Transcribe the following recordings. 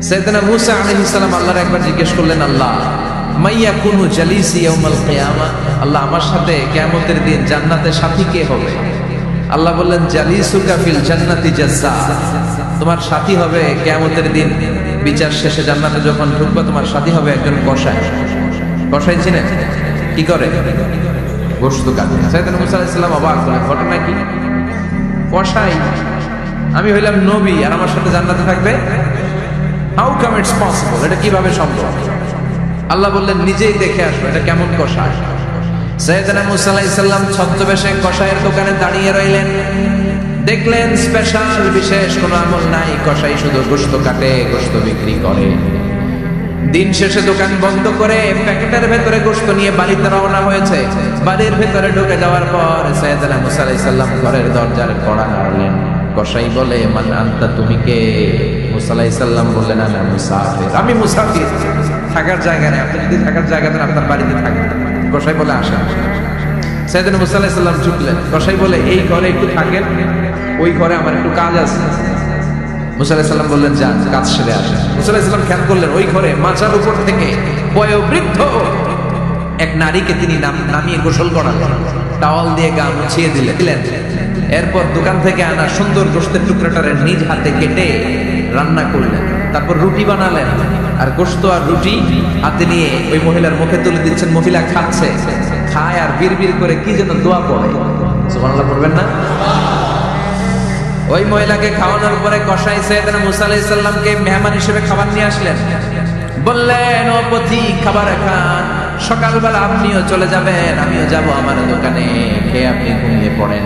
সাইয়েদনা মূসা আলাইহিস সালাম আল্লাহর একবার জিজ্ঞেস করলেন, আল্লাহ মাইয়া কুনু জালিসি ইয়াউমাল কিয়ামা, আল্লাহ আমার সাথে কিয়ামতের দিন জান্নাতে সাথী কে হবে? আল্লাহ বললেন, জালিসুকা ফিল জান্নাতি জাজ্জা, তোমার সাথী হবে কিয়ামতের দিন বিচার শেষে জান্নাতে যখন ঢুকবে তোমার সাথী হবে একজন কসাই। কসাই চিনেন? কি করে? গোশত কাটে। সাইয়েদনা মূসা আলাইহিস সালাম অবাক হলেন, ঘটনা কি? কসাই, আমি হইলাম নবী আর আমার সাথে জান্নাতে থাকবে? হাউ কাম ইটস পসিবল, এটা কিভাবে সম্ভব? আল্লাহ বললেন, নিজেই দেখে আসো এটা কেমন কসাই। সাইয়েদনা মূসা আলাইহিস সালাম ছদ্মবেশে কসাইয়ের দোকানে দাঁড়িয়ে রইলেন। দেখলেন স্পেশাল বিশেষ কোনো আমল নাই, কসাই শুধু গোশত কাটে, গোশত বিক্রি করে। দিন শেষে দোকান বন্ধ করে প্যাকেটের ভেতরে গোশত নিয়ে বাড়িতে রওনা হয়েছে। বাড়ির ভেতরে ঢুকে যাওয়ার পর সাইয়েদনা মূসা আলাইহিস সালাম ঘরের দরজার কড়া নাড়লেন। কসাই বলে, মান আনতা, তুমি কে? মূসা আলাইহিস সালাম বললেন, আনা মুসাফির, আমি মুসাফির, থাকার জায়গা নেই, আপনি যদি থাকার জায়গা দেন আপনার বাড়িতে থাকবেন। কসাই বলে, আসেন। সাইয়েদনা মূসা আলাইহিস সালাম ঢুকলেন। কসাই বলে, এই ঘরে একটু থাকেন, ওই ঘরে আমার একটু কাজ আছে। মূসা আলাইহিস সালাম বললেন, যান, কাজ সেরে আসেন। মূসা আলাইহিস সালাম খেয়াল করলেন ওই ঘরে মাচার উপর থেকে বয়োবৃদ্ধ এক নারীকে তিনি নামিয়ে গোসল করালেন, টাওয়াল দিয়ে গা মুছিয়ে দিলেন। এরপর দোকান থেকে আনা সুন্দর গোশতের টুকরাটারে নিজ হাতে কেটে রান্না করলেন। তারপর রুটি বানালেন আর গোশত আর রুটি হাতে নিয়ে ওই মহিলার মুখে তুলে দিচ্ছেন। মহিলা খাচ্ছে, খায় আর বিড়বিড় করে কি যেন দোয়া পড়ে। সুবহানাল্লাহ পড়বেন না? ওই মহিলাকে খাওয়ানোর পরে কসাই সাইয়েদনা মূসা আলাইহিস সালামকে মেহমান হিসেবে খাবার নিয়ে আসলেন। বললেন, ও পথিক, খাবার খান, সকালবেলা আপনিও চলে যাবেন, আমিও যাব আমার দোকানে, খেয়ে আপনি ঘুমিয়ে পড়েন।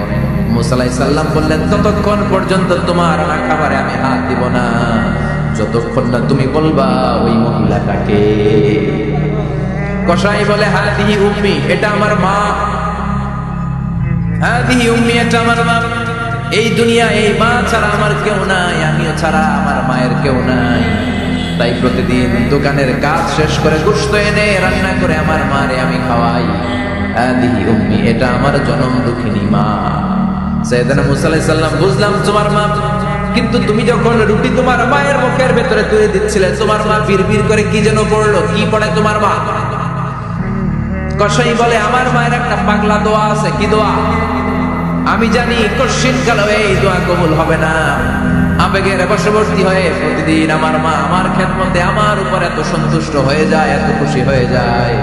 মূসা আলাইহিস সালাম বললেন, ততক্ষণ পর্যন্ত তোমার খাবারে আমি হাত দিব না যতক্ষণ না তুমি বলবা ওই মহিলাটাকে। কসাই বলে, হাদিহি উম্মি, এটা আমার মা। হাদিহি উম্মি, এটা আমার মা। এই দুনিয়া এই মা ছাড়া আমার কেউ নাই, আমিও ছাড়া আমার মায়ের কেউ নাই। তাই প্রতিদিন দোকানের কাজ শেষ করে গোশত এনে রান্না করে আমার মারে আমি খাওয়াই। হাদিহি উম্মি, এটা আমার জনম দুঃখিনী মা। সাইয়েদনা মূসা আলাইহিস সালাম, বুঝলাম তোমার মা, কিন্তু তুমি যখন রুটি তোমার মায়ের মুখের ভেতরে তুলে দিচ্ছিলে, তোমার মা বিড়বিড় করে কি যেন পড়লো। কি পড়ে তোমার মা? কসাই বলে, আমার মায়ের একটা পাগলা দোয়া আছে। কি দোয়া? আমি জানি কশিন কালো এই দোয়া কবুল হবে না। আবেগের বশবর্তী হয়ে প্রতিদিন আমার মা আমার খেদমতে আমার উপর এত সন্তুষ্ট হয়ে যায়, এত খুশি হয়ে যায়।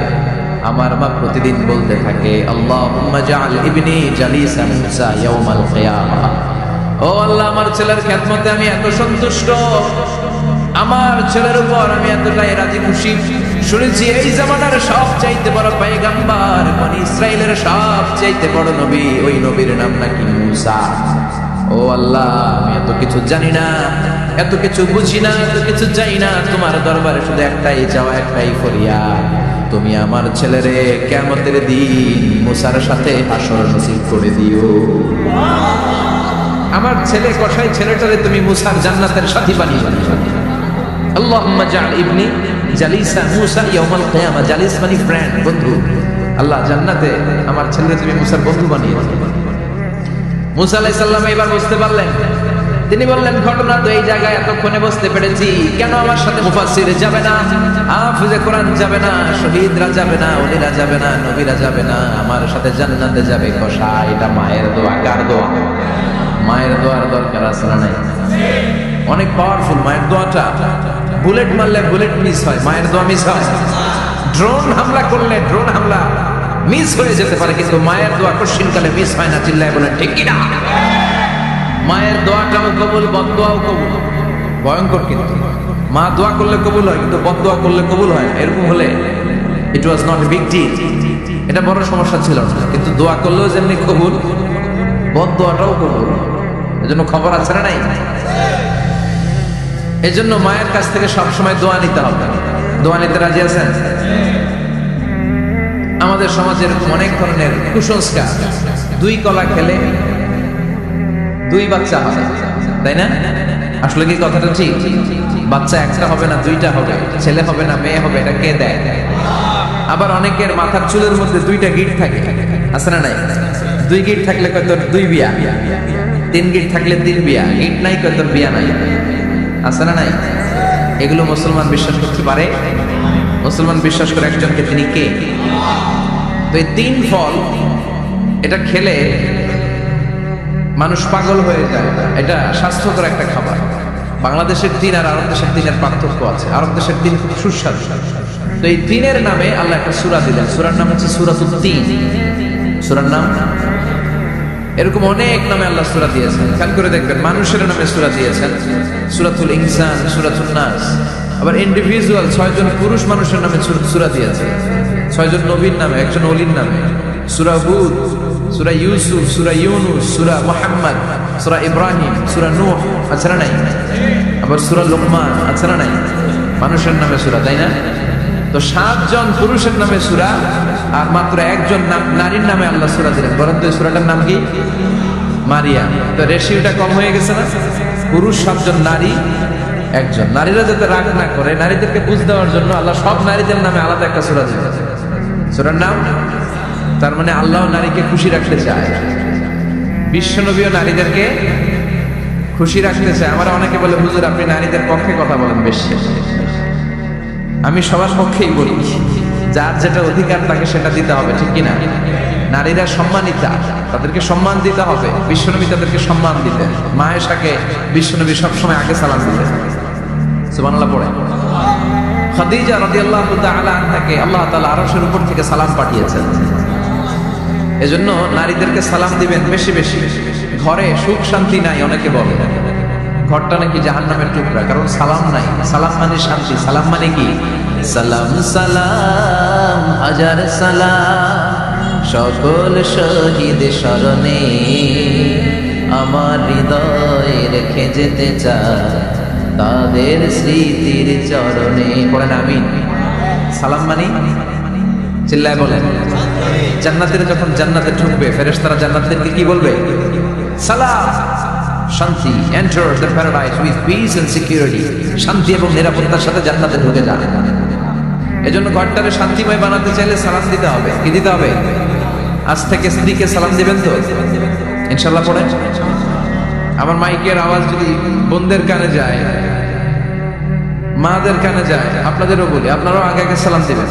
আমার মা প্রতিদিন বলতে থাকে, আল্লাহুম্মা জাআল ইবনি জালিসা মূসা ইয়াউমাল কিয়ামাহ। ও আল্লাহ, আমার ছেলের খেদমতে আমি এত সন্তুষ্ট, আমার ছেলের উপর আমি এতটাই রাজি খুশি। শুনেছি এই জামানার সবচাইতে বড় পয়গম্বর, বনি ইসরাইলের সবচাইতে বড় নবী, ওই নবীর নাম নাকি মূসা। ও আল্লাহ, আমি এত কিছু জানি না, এত কিছু বুঝি না, এত কিছু চাই না, তোমার দরবারে শুধু একটাই চাওয়া, একটাই ফরিয়াদ, তুমি আমার ছেলেরে কিয়ামতের দিন মূসার সাথে হাসর নসিব করে দিও। আমার ছেলে কসাই ছেলেটারে তুমি মূসার জান্নাতের সাথী বানিয়ে দিও। আল্লাহুম্মা জাআল ইবনি জালিসা মূসা ইয়াউমাল কিয়ামা। জালিস মানে ফ্রেন্ড, বন্ধু। আল্লাহ, জান্নাতে আমার ছেলেরে তুমি মূসার বন্ধু বানিয়ে দিও। মূসা আলাইহিস সালাম এবার বুঝতে পারলেন। তিনি বললেন, ঘটনা তো এই জায়গায় এতক্ষণে বুঝতে পেরেছি, কেন আমার সাথে মুফাসসির যাবে না, হাফেজে কোরআন যাবে না, শহীদরা যাবে না, ওলিরা যাবে না, নবীরা যাবে না, আমার সাথে জান্নাতে যাবে কসাই। এটা মায়ের দোয়া। কার দোয়া? মায়ের দোয়ার দরকার আছে না নাই? অনেক পাওয়ারফুল মায়ের দোয়াটা। বুলেট মারলে বুলেট মিস হয়, মায়ের দোয়া মিস হয়। ড্রোন হামলা করলে ড্রোন হামলা মিস হয়ে যেতে পারে, কিন্তু মায়ের দোয়া কঠিনকালে মিস হয় না। চিল্লায় বলে ঠিক কি না? মায়ের দোয়াটাও কবুল, বদদোয়াও কবুল। ভয়ঙ্কর কিন্তু। মা দোয়া করলে কবুল হয়, কিন্তু বদদোয়া করলে কবুল হয়। এরকম হলে it was not a big deal, এটা বড় সমস্যা ছিল না। কিন্তু দোয়া করলেও যেমনি কবুল, বদদোয়াটাও কবুল। এজন্য খবর আছে না নাই? এজন্য মায়ের কাছ থেকে সবসময় দোয়া নিতে হবে। দোয়া নিতে রাজি আছেন? আমাদের সমাজের অনেক ধরনের কুসংস্কার, 2 কলা খেলে 2 বাচ্চা হবে, তাই না? আসলে কি কথাটা ঠিক? বাচ্চা একটা হবে না, 2টা হবে, ছেলে হবে না মেয়ে হবে, এটা কে দেয়? আবার অনেকের মাথার চুলের মধ্যে 2টা গিট থাকে, আছে না নাই? 2 গিট থাকলে কয় তোর 2 বিয়া, 3 গিট থাকলে 3 বিয়া, গিট নাই কয় তোর বিয়া নাই, আছে না নাই? এগুলো মুসলমান বিশ্বাস করতে পারে? মুসলমান বিশ্বাস করে একজনকে, তিনি কে? তো এই 3 ফল এটা খেলে মানুষ পাগল হয়ে যায়, এটা স্বাস্থ্যকর একটা খাবার। বাংলাদেশের 3 আর আরব দেশের 3 এর পার্থক্য আছে। আরব দেশের 3 খুব সুস্বাদু। তো এই 3 এর নামে আল্লাহ একটা সূরা দিলেন। সূরার নাম হচ্ছে সূরাতুত তিন। সূরার নাম এরকম অনেক নামে আল্লাহ সূরা দিয়েছেন। খেয়াল করে দেখবেন, মানুষের নামে সূরা দিয়েছেন, সূরাতুল ইনসান, সূরাতুন নাস। আবার ইন্ডিভিজুয়াল 6 জন পুরুষ মানুষের নামে সূরা দিয়েছেন, 6 জন নবীর নামে, একজন ওলির নামে। সূরা হুদ, সূরা ইউসুফ, সূরা ইউনুস, সূরা মুহাম্মদ, সূরা ইব্রাহিম, সূরা নূহ, আছে না নাই? আবার সূরা লুকমান, আছে না নাই? মানুষের নামে সূরা, তাই না? তো 7 জন পুরুষের নামে সূরা আর মাত্র 1 জন নারীর নামে আল্লাহ সূরা দিলেন। বলেন তো এই সূরাটার নাম কি? মারিয়াম। তো রেশিওটা কম হয়ে গেছে না? পুরুষ 7 জন, নারী 1 জন। নারীরা যাতে রাগ না করে, নারীদেরকে বুঝ দেওয়ার জন্য আল্লাহ সব নারীদের নামে আলাদা একটা সূরা দিলেন। সূরার নাম, তার মানে আল্লাহ নারীকে খুশি রাখতে চায়, বিশ্বনবীও নারীদেরকে খুশি রাখতে চায়। আমরা অনেকে বলে, হুজুর আপনি নারীদের পক্ষে কথা বলেন বেশি। আমি সবার পক্ষেই বলি, যার যেটা অধিকার তাকে সেটা দিতে হবে, ঠিক কিনা? নারীরা সম্মানিতা, তাদেরকে সম্মান দিতে হবে। বিশ্বনবী তাদেরকে সম্মান দিতেন। মা আয়েশাকে বিশ্বনবী সবসময় আগে সালাম দিতেন। সুবহানাল্লাহ পড়ে। খাদিজা রাদিয়াল্লাহু তাআলা আনহাকে আল্লাহ তাআলা আরশের উপর থেকে সালাম পাঠিয়েছেন। এজন্য নারীদেরকে সালাম দিবেন বেশি বেশি। ঘরে সুখ শান্তি নাই, অনেকে বলে ঘরটা নাকি জাহান্নামের টুকরা, কারণ সালাম নাই। সালাম মানে শান্তি। সালাম মানে কি? সালাম সালাম হাজার সালাম সকল শহীদ স্মরণে আমার হৃদয় রেখে যেতে চাই তাদের স্মৃতির চরণে। পড়েন আমিন। সালাম মানে চিল্লায় বলেন। জান্নাতের যখন জান্নাতে ঢুকবে, ফেরেশতারা জান্নাতীদেরকে কি বলবে? সালাম, শান্তি। Enter the paradise with peace and security. শান্তি এবং নিরাপত্তার সাথে জান্নাতে ঢুকে যান। এজন্য ঘরটারে শান্তিময় বানাতে চাইলে সালাম দিতে হবে। কি দিতে হবে? আজ থেকে স্ত্রীকে সালাম দিবেন তো ইনশাআল্লাহ। পড়ে আমার মাইকের আওয়াজ যদি বোনদের কানে যায়, মাদের কানে যায়, আপনাদেরও বলি, আপনারাও আগে আগে সালাম দিবেন।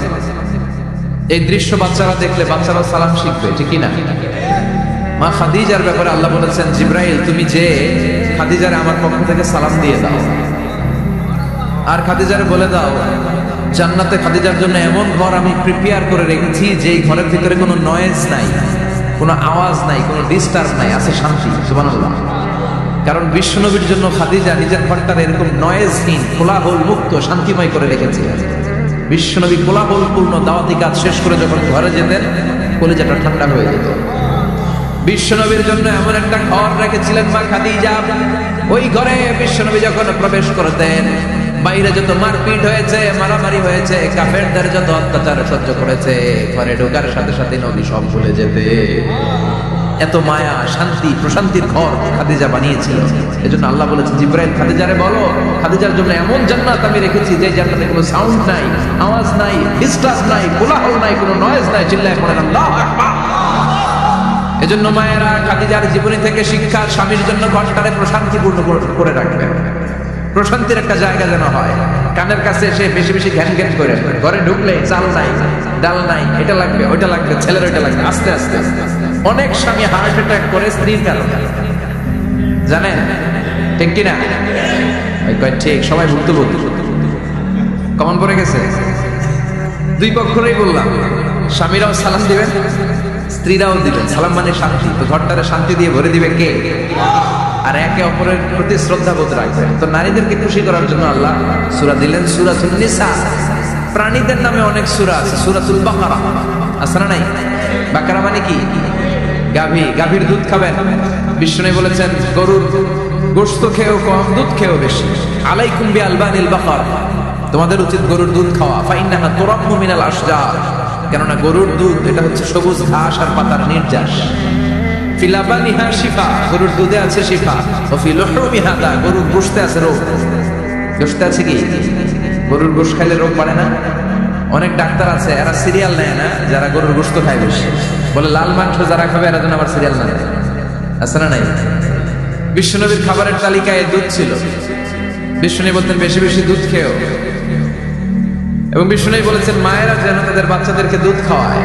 এই দৃশ্য বাচ্চারা দেখলে বাচ্চারা সালাম শিখবে, ঠিক কিনা? মা খাদিজার ব্যাপারে আল্লাহ বলেছেন, জিব্রাইল তুমি যে খাদিজারে আমার পক্ষ থেকে সালাম দিয়ে দাও, আর খাদিজারে বলে দাও জান্নাতে খাদিজার জন্য এমন ঘর আমি প্রিপেয়ার করে রেখেছি যেই ঘরের ভিতরে কোনো নয়েজ নাই, কোনো আওয়াজ নাই, কোনো ডিস্টার্ব নাই, আছে শান্তি। সুবহানাল্লাহ। কারণ বিশ্বনবীর জন্য খাদিজা নিজের ঘরটার এরকম নয়েজহীন, কোলাহল মুক্ত, শান্তিময় করে রেখেছে। বিশ্বনবী কোলাহলপূর্ণ দাওয়াতি কাজ শেষ করে যখন ঘরে যেতেন, কলিজাটা ঠান্ডা হয়ে যেত। বিশ্বনবীর জন্য এমন একটা ঘর রেখেছিলেন মা খাদিজা, ওই ঘরে বিশ্বনবী যখন প্রবেশ করতেন, বাইরে যত মারপিট হয়েছে, মারামারি হয়েছে, কাফেরদের যত অত্যাচার সহ্য করেছে, ঘরে ঢোকার সাথে সাথে নবী সব ভুলে যেতে। এত মায়া, শান্তি, প্রশান্তির ঘর খাদিজা বানিয়েছিল। এজন্য আল্লাহ বলেছেন, জিব্রাইল খাদিজারে বলো খাদিজার জন্য এমন জান্নাত আমি রেখেছি যে জান্নাতে কোনো সাউন্ড নাই, আওয়াজ নাই, ডিস্টার্ব নাই, কোলাহল নাই, কোনো নয়েজ নাই। চিল্লায় পড়েন আল্লাহু আকবার। এজন্য মায়েরা খাদিজার জীবনী থেকে শিক্ষা, স্বামীর জন্য ঘরটারে প্রশান্তিপূর্ণ করে রাখবেন। প্রশান্তির একটা জায়গা যেন হয়। কানের কাছে এসে বেশি বেশি ঘ্যান ঘ্যান করে ঘরে ঢুকলে চাল নাই, ডাল নাই, এটা লাগবে, ওইটা লাগবে, ছেলের ওইটা লাগবে। আস্তে আস্তে অনেক স্বামী হার্ট অ্যাটাক করে স্ত্রীর কারণে, জানেন ঠিক কিনা? ঠিক, সবাই ভুক্তভোগী। কমন পড়ে গেছে। দুই পক্ষরেই বললাম, স্বামীরাও সালাম দিবেন, স্ত্রীরাও দিবেন। সালাম মানে শান্তি। তো ঘরটারে শান্তি দিয়ে ভরে দিবে কে? আর একে অপরের প্রতি শ্রদ্ধাবোধ রাখবেন। তো নারীদেরকে খুশি করার জন্য আল্লাহ সূরা দিলেন, সূরাতুন নিসা। প্রাণীদের নামে অনেক সূরা আছে, সূরাতুল বাকারা আছে না নাই? বাকারা মানে কি? গাভী। গাভীর দুধ খাবেন। বিষ্ণু বলেছেন, গরুর গোশত খেয়েও কম, দুধ খেয়েও বেশি। আলাইকুম বিআলবানিল বাকার, তোমাদের উচিত গরুর দুধ খাওয়া। ফাইন্নাহা তুরাম্মু মিনাল আশজার, কেননা গরুর দুধ এটা হচ্ছে সবুজ ঘাস আর পাতার নির্যাস। ফি লাবানিহা শিফা, গরুর দুধে আছে শিফা। ও ফি লুহুমিহা দা, গরুর গোশতে আছে রোগ। গোশতে আছে কি? গরুর গোশত খাইলে রোগ বাড়ে না? অনেক ডাক্তার আছে, এরা সিরিয়াল নেয় না, যারা গরুর গোশত খায় বেশি। বলে লাল মাংস যারা খাবে এরা যেন আবার সিরিয়াল না নেয়। আছে না নাই? বিশ্বনবীর খাবারের তালিকায় দুধ ছিল। বিষ্ণু বলতেন বেশি বেশি দুধ খেও, এবং বিষ্ণু বলেছেন মায়েরা যেন তাদের বাচ্চাদেরকে দুধ খাওয়ায়।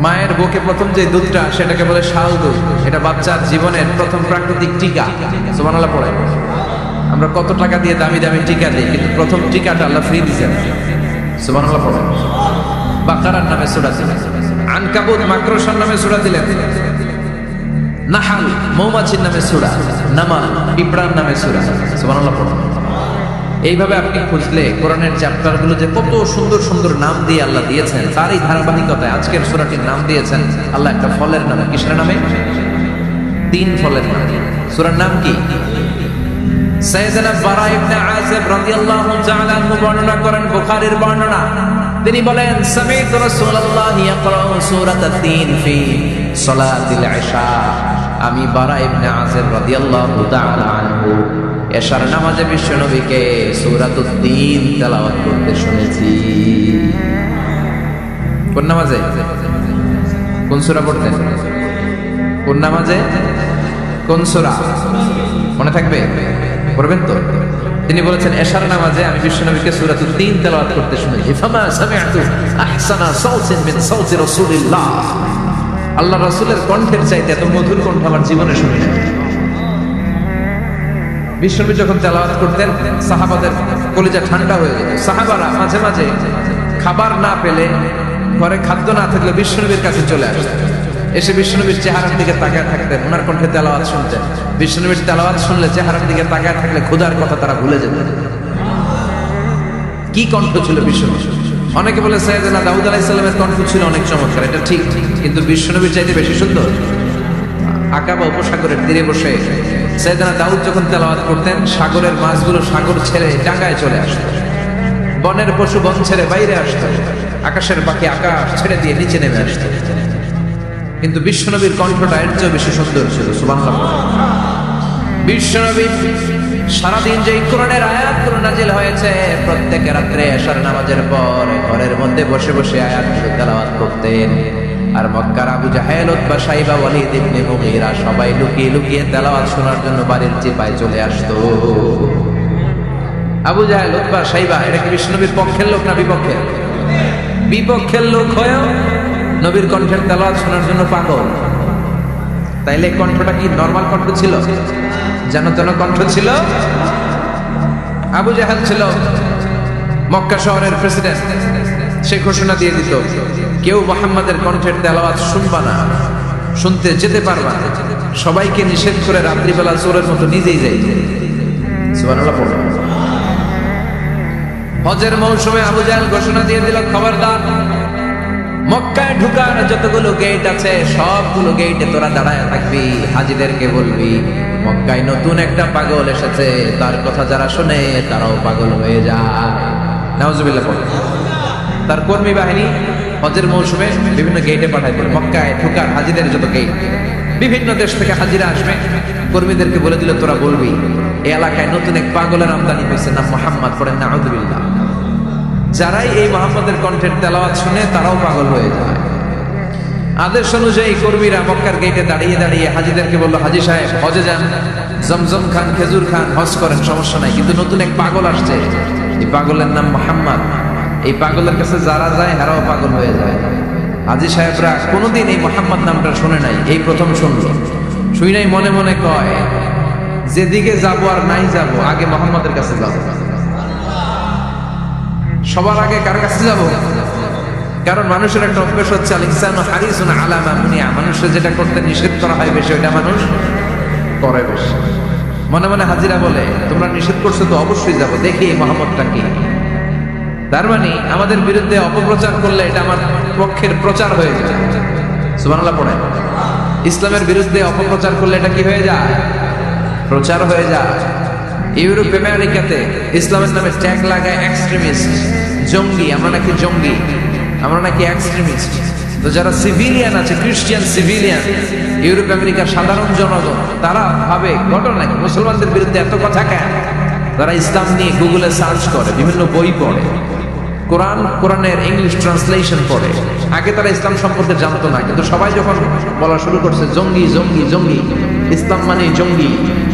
মায়ের বুকে প্রথম যে দুধটা সেটাকে বলে শাল দুধ, এটা বাচ্চার জীবনের প্রথম প্রাকৃতিক টিকা। সুবহানাল্লাহ পড়ে। আমরা কত টাকা দিয়ে দামি দামি টিকা দিই, কিন্তু প্রথম টিকাটা আল্লাহ ফ্রি দিয়েছেন। সুবহানাল্লাহ পড়ে। বাকারার নামে সূরা দিলেন, আনকাবুত মাকড়সার নামে সূরা দিলেন, নাহাল মৌমাছির নামে সূরা, নামাল পিঁপড়ার নামে সূরা। সুবহানাল্লাহ পড়ে। এইভাবে আপনি খুঁজলে কোরআনের চ্যাপ্টারগুলো যে কত সুন্দর সুন্দর নাম দিয়ে আল্লাহ দিয়েছেন, তার এই ধারাবাহিকতায় আজকের সূরাটির নাম দিয়েছেন আল্লাহ একটা ফলের নামে। কিসের নামে? 3 ফলের নামে। সূরার নাম কি? সাইয়েদনা বারা ইবনে আযিব রাদিয়াল্লাহু তাআলা আনহু বর্ণনা করেন, বুখারীর বর্ণনা। তিনি বলেন, সামি'তু রাসূলুল্লাহি ইয়াকরাউ সূরাতাত তিন ফি সালাতিল ইশা। আমি বারা ইবনে আযিব রাদিয়াল্লাহু তাআলা আনহু এশার নামাজে বিশ্ব নবীকে সূরাতুত তিন তেলাওয়াত করতে শুনেছি। কোন নামাজে? কোন সূরা পড়তেন? কোন নামাজে? কোন সূরা মনে থাকবে? পড়বেন তো? তিনি বলেছেন এশার নামাজে আমি বিশ্ব নবীকে সূরাতুত তিন তেলাওয়াত করতে শুনেছি। ফামা সামি'তু আহসানা সাওতিন মিন সাওতি রাসূলিল্লাহ। আল্লাহ রাসূলের কণ্ঠের চাইতে এত মধুর কণ্ঠ আমার জীবনে শুনি নাই। বিশ্বনবী যখন তেলাওয়াত করতেন সাহাবাদের কলিজা ঠান্ডা হয়ে যেত। সাহাবারা মাঝে মাঝে খাবার না পেলে, ঘরে খাদ্য না থাকলে বিশ্বনবীর কাছে চলে আসতেন, এসে বিশ্বনবীর চেহারার দিকে তাকায় থাকতেন, ওনার কণ্ঠে তেলাওয়াত শুনতেন। বিশ্বনবীর তেলাওয়াত শুনলে চেহারার দিকে তাকায় থাকলে ক্ষুধার কথা তারা ভুলে যেতেন। কি কণ্ঠ ছিল বিশ্বনবী! অনেকে বলে সাইয়েদনা দাউদ আলাইহিস সালামের কণ্ঠ ছিল অনেক চমৎকার, এটা ঠিক, কিন্তু বিশ্বনবীর চাইতে বেশি সুন্দর। আকাবা উপসাগরের তীরে বসে সাইয়েদনা দাউদ যখন তেলাওয়াত করতেন, সাগরের মাছগুলো সাগর ছেড়ে ডাঙায় চলে আসত, বনের পশু বন ছেড়ে বাইরে আসত, আকাশের পাখি আকাশ ছেড়ে দিয়ে নিচে নেমে আসত। কিন্তু বিশ্বনবীর কণ্ঠটা এর চেয়ে বেশি সুন্দর ছিল। সুবহানাল্লাহ। বিশ্বনবী সারাদিন যে কোরআনের আয়াতগুলো নাজিল হয়েছে, প্রত্যেক রাত্রে এশার নামাজের পর ঘরের মধ্যে বসে বসে আয়াতগুলো তেলাওয়াত করতেন। আর মক্কার আবু জাহেল, উতবা, শাইবা, ওয়ালিদ ইবনে মুগীরা সবাই লুকিয়ে লুকিয়ে তেলাওয়াত শোনার জন্য বাড়ির চিপায় চলে আসতো। আবু জাহেল, উতবা, শাইবা এরা কি বিশ্বনবীর পক্ষের লোক না বিপক্ষের? বিপক্ষের লোক হয়েও নবীর কণ্ঠের তেলাওয়াত শোনার জন্য পাগল। তাইলে কণ্ঠটা কি নরমাল কণ্ঠ ছিল? যেন তেন কণ্ঠ ছিল? আবু জাহেল ছিল মক্কা শহরের প্রেসিডেন্ট। সে ঘোষণা দিয়ে দিত, কেউ মুহাম্মাদের কণ্ঠের তেলাওয়াত শুনবা না, শুনতে যেতে পারবা না, সবাইকে নিষেধ করে রাত্রিবেলা চোরের মতো নিজেই যাই। সুবহানাল্লাহ। হজের মৌসুমে আবু জাহেল ঘোষণা দিয়ে দিল, খবরদার, মক্কায় ঢুকার যতগুলো গেট আছে সবগুলো গেটে তোরা দাঁড়ায় থাকবি, হাজিদেরকে বলবি মক্কায় নতুন একটা পাগল এসেছে, তার কথা যারা শোনে তারাও পাগল হয়ে যায়। নাউজুবিল্লাহ। তার কর্মী বাহিনী হজের মৌসুমে বিভিন্ন গেটে পাঠায় দিল, মক্কায় ঢুকার হাজিদের যত গেট, বিভিন্ন দেশ থেকে হাজিরা আসবে, কর্মীদেরকে বলে দিল তোরা বলবি এই এলাকায় নতুন এক পাগলের আমদানি হয়েছে, নাম মুহাম্মদ। পড়েন নাউজুবিল্লাহ। যারাই এই মুহাম্মাদের কণ্ঠের তেলাওয়াত শুনে তারাও পাগল হয়ে যায়। আদেশ অনুযায়ী কর্মীরা মক্কার গেটে দাঁড়িয়ে দাঁড়িয়ে হাজিদেরকে বলল, হাজি সাহেব হজে যান, জমজম খান, খেজুর খান, হজ করেন, সমস্যা নাই, কিন্তু নতুন এক পাগল আসছে, এই পাগলের নাম মুহাম্মদ। এই পাগলের কাছে যারা যায় এরাও পাগল হয়ে যায়। হাজি সাহেবরা কোনোদিন এই মুহাম্মদ নামটা শুনে নাই, এই প্রথম শুনলো। শুই নাই মনে মনে কয়, যেদিকে যাবো আর নাই যাবো, আগে মুহাম্মদের কাছে যাবো। সবার আগে কার কাছে যাব? কারণ মানুষের একটা অভ্যাস হচ্ছে আল ইনসানু হারিসুন আলা মা মুনিয়া, মানুষের যেটা করতে নিষেধ করা হয় বেশি ওইটা মানুষ করে বেশি। মনে মনে হাজিরা বলে, তোমরা নিষেধ করছো তো অবশ্যই যাব, দেখি এই মুহাম্মদটা কি। তার মানে আমাদের বিরুদ্ধে অপপ্রচার করলে এটা আমার পক্ষের প্রচার হয়ে যায়। সুবহানাল্লাহ পড়ে। ইসলামের বিরুদ্ধে অপপ্রচার করলে এটা কি হয়ে যায়? প্রচার হয়ে যায়। ইউরোপ আমেরিকাতে ইসলামের নামে ট্যাগ লাগায় এক্সট্রিমিস্ট, জঙ্গি, আমরা নাকি জঙ্গি, আমরা নাকি এক্সট্রিমিস্ট। তো যারা সিভিলিয়ান আছে, খ্রিস্টান সিভিলিয়ান, ইউরোপ আমেরিকার সাধারণ জনগণ, তারা ভাবে ঘটনা নাকি মুসলমানদের বিরুদ্ধে এত কথা কেন? তারা ইসলাম নিয়ে গুগলে সার্চ করে, বিভিন্ন বই পড়ে, কোরআনের ইংলিশ ট্রান্সলেশন পড়ে। আগে তারা ইসলাম সম্পর্কে জানতো না, কিন্তু সবাই যখন বলা শুরু করছে জঙ্গি জঙ্গি জঙ্গি, ইসলাম মানে জঙ্গি,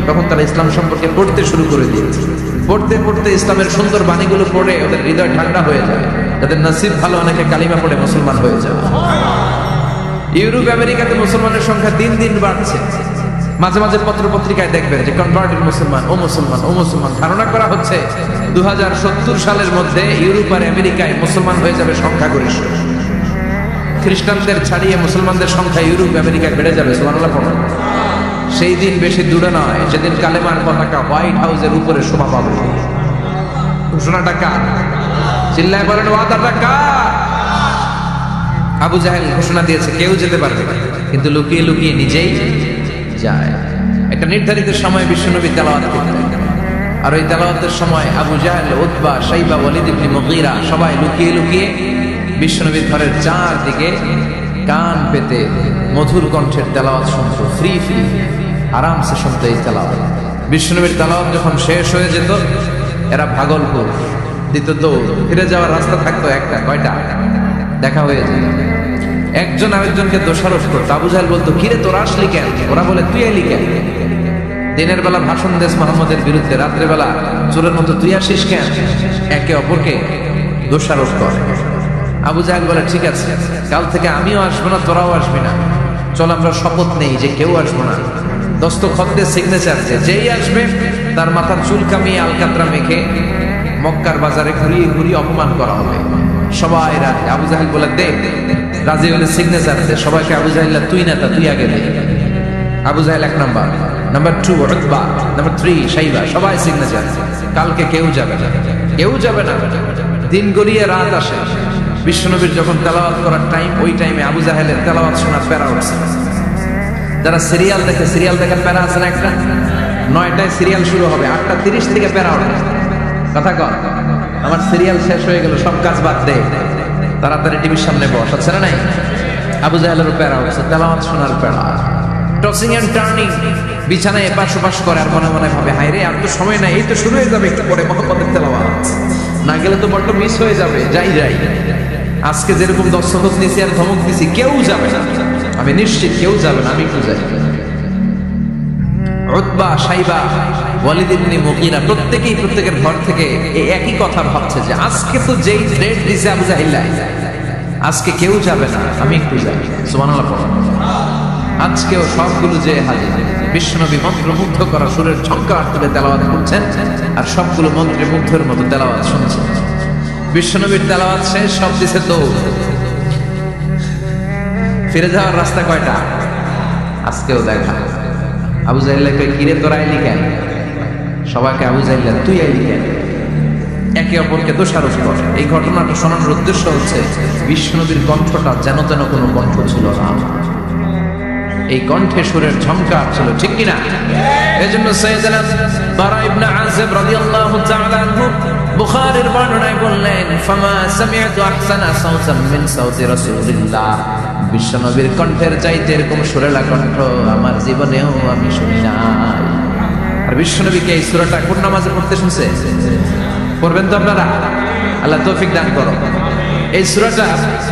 তখন তারা ইসলাম সম্পর্কে পড়তে শুরু করে দিয়েছে। পড়তে পড়তে ইসলামের সুন্দর বাণীগুলো পড়ে ওদের হৃদয় ঠান্ডা হয়ে যায়, তাদের নসিব ভালো, অনেকে কালিমা পড়ে মুসলমান হয়ে যায়। ইউরোপ আমেরিকাতে মুসলমানের সংখ্যা দিন দিন বাড়ছে। মাঝে মাঝে পত্র পত্রিকায় দেখবেন যে কনভার্টেড মুসলমান, ও মুসলমান, ও মুসলমান। ধারণা করা হচ্ছে 2070 সালের মধ্যে ইউরোপ আর আমেরিকায় মুসলমান হয়ে যাবে সংখ্যাগরিষ্ঠ। খ্রিস্টানদের ছাড়িয়ে মুসলমানদের সংখ্যা ইউরোপ আমেরিকায় বেড়ে যাবে। সুবহানাল্লাহ পড়ুন। সেই দিন বেশি দূরে নয় যেদিন কালেমার পতাকা হোয়াইট হাউসের উপরে শোভা পাবে। ঘোষণাটা কার? চিল্লায় বলেন ওয়াদাটা কার? আবু জাহেল ঘোষণা দিয়েছে কেউ যেতে পারবে না, কিন্তু লুকিয়ে লুকিয়ে নিজেই যায়। একটা নির্ধারিত সময় বিশ্বনবী তেলাওয়াত করতেন, আর ওই তেলাওয়াতের সময় আবু জাহেল, উতবা, শাইবা, ওয়ালিদ ইবনে মুগীরা সবাই লুকিয়ে লুকিয়ে বিশ্বনবীর ঘরের চারদিকে কান পেতে মধুর কণ্ঠের তেলাওয়াত শুনত। ফ্রি ফ্রি আরামসে শুনত এই তেলাওয়াত। বিশ্বনবীর তেলাওয়াত যখন শেষ হয়ে যেত, এরা ভাগলপুর দিত দৌড়। ফিরে যাওয়ার রাস্তা থাকতো একটা, কয়টা? দেখা হয়ে যেত। একজন আরেকজনকে দোষারোপ করতো। আবু জাহেল বলতো, কিরে তোরা আসলি কেন? ওরা বলে, তুই এলি কেন? দিনের বেলা ভাষণ দেশ মোহাম্মদের বিরুদ্ধে, রাত্রে বেলা চোরের মতো তুই আসিস কেন? একে অপরকে দোষারোপ করে। আবু জাহেল বলে, ঠিক আছে, কাল থেকে আমিও আসবো না, তোরাও আসবি না। চল আমরা শপথ নেই যে কেউ আসবো না। দস্তখত দিয়ে সিগনেচার যে যেই আসবে তার মাথার চুল কামিয়ে আলকাতরা মেখে মক্কার বাজারে ঘুরিয়ে ঘুরিয়ে অপমান করা হবে। সবাই রাজি। আবু জাহেল বলে, দে। রাজি হলে সিগনেচার দে। সবাইকে আবু জাহেল, তুই না তা তুই আগে দে। আবু জাহেল 1 নাম্বার, নাম্বার 2 উতবা, নাম্বার 3 শাইবা, সবাই সিগনেচার। কালকে কেউ যাবে না, কেউ যাবে না। দিন গড়িয়ে রাত আসে। বিশ্বনবীর যখন তেলাওয়াত করার টাইম, ওই টাইমে আবু জাহেলের তেলাওয়াত শোনার প্যারা উঠছে। যারা সিরিয়াল দেখে, সিরিয়াল দেখার প্যারা আছে না একটা? 9টায় সিরিয়াল শুরু হবে, 8:30 থেকে প্যারা ওঠে। কথা কর, আমার সিরিয়াল শেষ হয়ে গেল, সব কাজ বাদ দে, তাড়াতাড়ি টিভির সামনে বস। আছে না নাই? আবু জাহেলের প্যারা উঠছে, তেলাওয়াত শোনার প্যারা। টসিং এন্ড টার্নিং, বিছানায় এপাশ ওপাশ করে, আর মনে মনে ভাবে, হায় রে, আর তো সময় নাই, এই তো শুরু হয়ে যাবে একটু পরে মুহাম্মদের তেলাওয়াত। না গেলে তো বড্ড মিস হয়ে যাবে। যাই যাই, আজকে যেরকম দস্তখত নিছি আর ধমক দিছি, কেউ যাবে না, আমি নিশ্চিত কেউ যাবে না, আমি একটু যাই। উতবা, শাইবা, ওয়ালিদ ইবনে মুগীরা প্রত্যেকেই প্রত্যেকের ঘর থেকে এই একই কথা ভাবছে যে আজকে তো যেই থ্রেট দিছে আবু জাহেল, আজকে কেউ যাবে না, আমি একটু যাই। সুবহানাল্লাহ পড়ো। আজকেও সবগুলো যে হাজির। বিশ্বনবী মন্ত্রমুগ্ধ করা সুরের ঝংকার তুলে তেলাওয়াত করছেন, আর সবগুলো মন্ত্রে মুগ্ধের মতো তেলাওয়াত শুনছেন। বিশ্বনবীর তেলাওয়াত শেষ, সব দিছে দৌড়। ফিরে যাওয়ার রাস্তা কয়টা? আজকেও দেখা। আবু জাহেলকে, কিরে তোরা আইলি কেন? সবাইকে আবু জাহেল, তুই আইলি কেন? একে অপরকে দোষারোপ করে। এই ঘটনাটা শোনানোর উদ্দেশ্য হচ্ছে বিশ্বনবীর কণ্ঠটা যেন তেন কোনো কণ্ঠ ছিল না, এই কণ্ঠে সুরের ঝংকার ছিল, ঠিক কিনা? এজন্য সাইয়েদনা বারা ইবনে আযিব রাদিয়াল্লাহু তাআলা আনহু বুখারীর বর্ণনায় বললেন, ফামা সামি'তু আহসানা সাওতান মিন সাওতি রাসূলিল্লাহ, বিশ্বনবীর কণ্ঠের চাইতে এরকম সুরেলা কণ্ঠ আমার জীবনেও আমি শুনি নাই। আর বিশ্বনবীকে এই সূরাটা কোন নামাজে পড়তে শুনছে? পড়বেন তো আপনারা? আল্লাহ তৌফিক দান করো। এই সূরাটা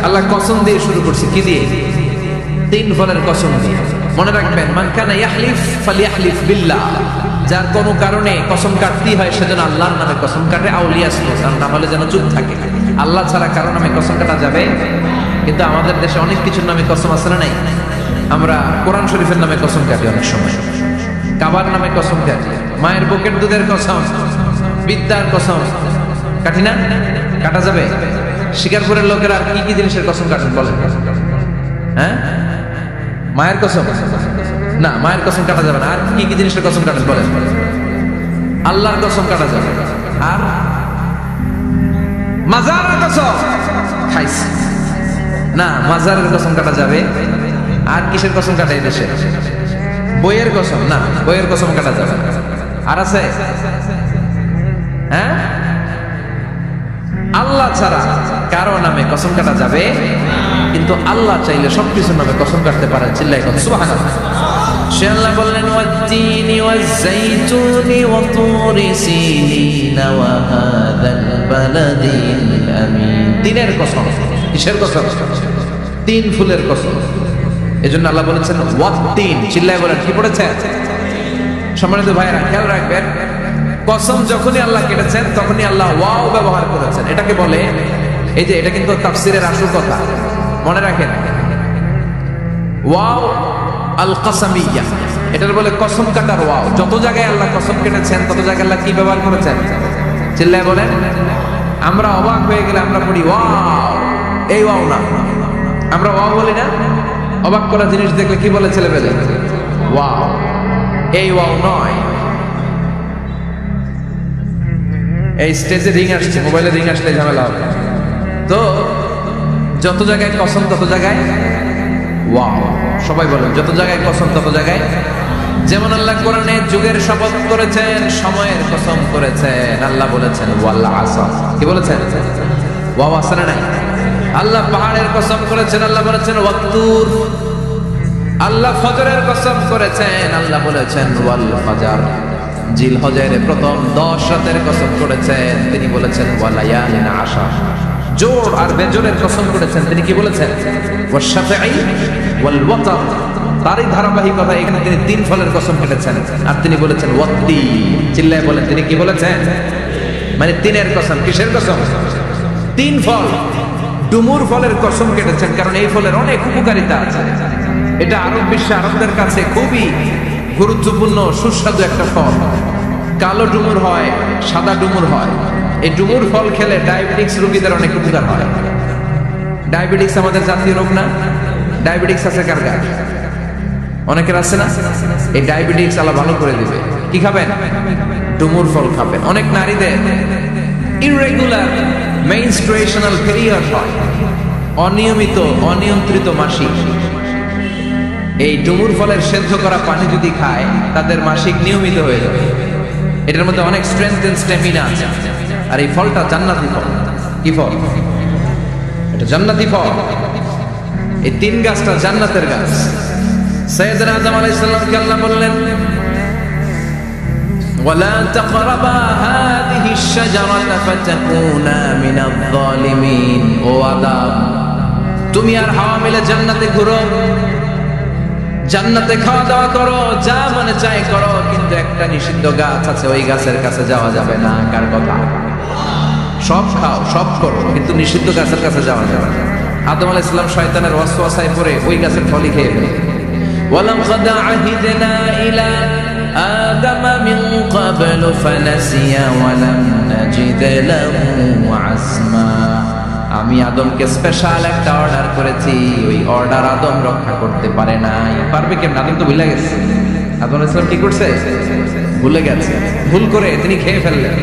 আল্লাহ কসম দিয়ে শুরু করছে। কি দিয়ে? 3 ফলের কসম দিয়ে। মনে রাখবেন, মান কানা ইয়াহলিফ ফালিয়াহলিফ বিল্লাহ, যার কোনো কারণে কসম কাটতেই হয় সেজন্য আল্লাহর নামে কসম কাটে। আউলিয়া সুলতান না হলে যেন চুপ থাকে। আল্লাহ ছাড়া কারো নামে কসম কাটা যাবে? কিন্তু আমাদের দেশে অনেক কিছুর নামে কসম আছে না নাই? আমরা কোরআন শরীফের নামে কসম কাটি, অনেক সময় কাবার নামে কসম কাটি, মায়ের বুকের দুধের কসম, বিদ্যার কসম কাটি না? কাটা যাবে? শিকারপুরের লোকেরা কি কি জিনিসের কসম কাটেন বলেন? হ্যাঁ, মায়ের কসম না, মায়ের কসম কাটা যাবে না। আর কি কি জিনিসের কসম কাটেন বলেন? আল্লাহর কসম কাটা যাবে। আর মাজারের কসম খাইছে না, মাজারের কসম কাটা যাবে। আর কিসের কসম কাটা এই দেশে? বইয়ের কসম না, বইয়ের কসম কাটা যাবে। আর আছে? হ্যাঁ, আল্লাহ ছাড়া কারো নামে কসম কাটা যাবে, কিন্তু আল্লাহ চাইলে সবকিছুর নামে কসম কাটতে পারেন। চিল্লাই করেন সুবহানাল্লাহ। সে আল্লাহ বললেন, ওয়াত-তিনি ওয়াজ-যাইতুনি ওয়া তুরি সিনিনা ওয়া হাযাল বালাদিল আমিন। তিনের কসম। কিসের কসম? 3 ফুলের কসম। এজন্য আল্লাহ বলেছেন ওয়াত-তিন। চিল্লাই বলেন, কি পড়েছে? সম্মানিত ভাইরা খেয়াল রাখবেন, কসম যখনই আল্লাহ কেটেছেন তখনই আল্লাহ ওয়াও ব্যবহার করেছেন। এটাকে বলে, এই যে এটা কিন্তু তাফসীরের আসল কথা, মনে রাখেন, ওয়াও আল কাসামিয়া, এটার বলে কসম কাটার ওয়াও। যত জায়গায় আল্লাহ কসম কেটেছেন তত জায়গায় আল্লাহ কি ব্যবহার করেছেন? চিল্লায় বলেন। আমরা অবাক হয়ে গেলে আমরা বলি ওয়াও, এই ওয়াও না, আমরা ওয়াও বলি না। অবাক করা জিনিস দেখলে কি বলে ছেলেবেলে? ওয়াও, এই ওয়াও নয়। এই স্টেজে রিং আসছে, মোবাইলে রিং আসলে ঝামেলা হবে। তো যত জায়গায় কসম তত জায়গায় ওয়াও। সবাই বলেন, যত জায়গায় কসম তত জায়গায়। যেমন আল্লাহ কোরআনে যুগের শপথ করেছেন, সময়ের কসম করেছেন। আল্লাহ বলেছেন ওয়াল আসর, কি বলেছেন? ওয়াও আছে না নাই? আল্লাহ পাহাড়ের কসম করেছেন, আল্লাহ বলেছেন ওয়াত্তুর। আল্লাহ ফজরের কসম করেছেন, আল্লাহ বলেছেন ওয়াল ফাজর। জিলহজের প্রথম 10 রাতের কসম করেছেন, তিনি বলেছেন ওয়ালায়ালিন আশর। জোর আর বেজোরের কসম করেছেন, তিনি কি বলেছেন? ওয়াশফাঈ ওয়াল ওয়াতর। তারই ধারাবাহিকতা এখানে তিনি 3 ফলের কসম কেটেছেন, আর তিনি বলেছেন ওয়াত্তি। চিল্লায় বলেন, তিনি কি বলেছেন? মানে 3-এর কসম। কিসের কসম? 3 ফল। ডুমুর ফলের কসম কেটেছেন, কারণ এই ফলের অনেক উপকারিতা আছে। এটা আরব বিশ্বে আরবদের কাছে খুবই গুরুত্বপূর্ণ সুস্বাদু একটা ফল। কালো ডুমুর হয়, সাদা ডুমুর হয়। এই ডুমুর ফল খেলে ডায়াবেটিক্স রোগীদের অনেক উপকার হয়। ডায়াবেটিক্স আমাদের জাতীয় রোগ না? ডায়াবেটিক্স আছে কার কার? অনেকের আছে না? এই ডায়াবেটিক্স আল্লাহ ভালো করে দিবে। কি খাবেন? ডুমুর ফল খাবেন। অনেক নারীদের ইররেগুলার মেনস্ট্রুয়েশনাল পিরিয়ড হয়, অনিয়মিত অনিয়ন্ত্রিত মাসিক। এই ডুমুর ফলের সেদ্ধ করা পানি যদি খায় তাদের মাসিক নিয়মিত হয়ে যাবে। এটার মধ্যে অনেক স্ট্রেংথ এন্ড স্ট্যামিনা আছে। আর এই ফলটা জান্নাতি ফল। কি ফল? এটা জান্নাতি ফল। এই 3 গাছটা জান্নাতের গাছ। সাইয়েদনা আদম আলাইহিস সালামকে আল্লাহ বললেন ওয়ালা তাকরাবা হাদিহি আশ-শাজারাতা ফাতাকুনা মিনাল যালিমিন। ও আদম, তুমি আর হাওয়া মিলে জান্নাতে ঘুরো, জান্নাতে খাওয়া দাওয়া করো, যা মনে চাই করো, কিন্তু একটা নিষিদ্ধ গাছ আছে, ওই গাছের কাছে যাওয়া যাবে না। কার কথা? সব খাও, সব করো, কিন্তু নিষিদ্ধ গাছের কাছে যাওয়া যাবে না। আদম আলাইহিস সালাম শয়তানের ওয়াসওয়াসায় পড়ে ওই গাছের ফলই খেয়ে ফেলে। ওয়ালাম قد عهدنا إلى آدم من قبل فنسي ولم نجد له عزما। আমি আদমকে স্পেশাল একটা অর্ডার করেছি, ওই অর্ডার আদম রক্ষা করতে পারে নাই। পারবে কেমন? আদম তো ভুলে গেছে। আদম আলাইহিস সালাম কি করছে? ভুলে গেছে। ভুল করে তিনি খেয়ে ফেললেন।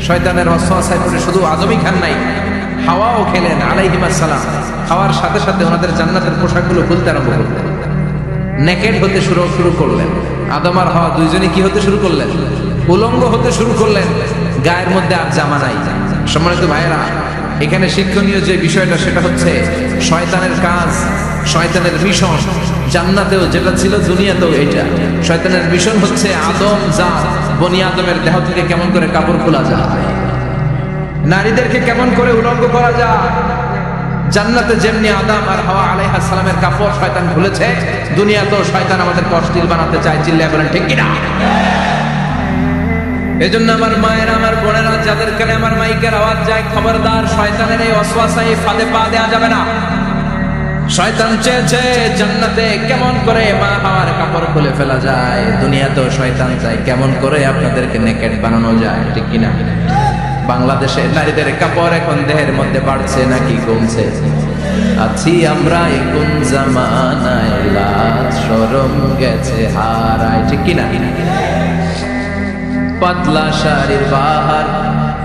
শয়তানের ওয়াসওয়াসায় পড়ে শুধু আদমই খান নাই, হাওয়াও খেলেন আলাইহিস সালাম। খাওয়ার সাথে সাথে ওনাদের জান্নাতের পোশাকগুলো খুলতে আরম্ভ করলেন, নেকেড হতে শুরু করলেন। আদম আর হাওয়া দুইজনই কি হতে শুরু করলেন? উলঙ্গ হতে শুরু করলেন। গায়ের মধ্যে আর জামা নাই। সম্মানিত ভাইয়েরা, এখানে শিক্ষণীয় যে বিষয়টা সেটা হচ্ছে শয়তানের কাজ, শয়তানের মিশন জান্নাতেও যেটা ছিল দুনিয়াতেও এটা। শয়তানের মিশন হচ্ছে আদম জাত বনি আদমের দেহ থেকে কেমন করে কাপড় খোলা যায়, নারীদেরকে কেমন করে উলঙ্গ করা যায়। জান্নাতে যেমনি আদম আর হাওয়া আলাইহিস সালামের কাপড় শয়তান খুলেছে, দুনিয়াতেও শয়তান আমাদের অশ্লীল বানাতে চায়। চিল্লায় বলেন ঠিক কিনা? এজন্য আমার মায়েরা, আমার বোনেরা, যাদের কানে আমার মাইকের আওয়াজ যায়, খবরদার, শয়তানের এই ওয়াসওয়াসায় ফাঁদে পা দেওয়া যাবে না। শয়তান চেয়েছে জান্নাতে কেমন করে মা হাওয়ার কাপড় খুলে ফেলা যায়, দুনিয়াতেও শয়তান চায় কেমন করে আপনাদেরকে নেকেড বানানো যায়। ঠিক কিনা? বাংলাদেশে নারীদের কাপড় এখন দেহের মধ্যে বাড়ছে নাকি কমছে? আছি আমরা কোন জামানায়, লাজ শরম গেছে হারায়। ঠিক কিনা? পাতলা শাড়ির বাহার,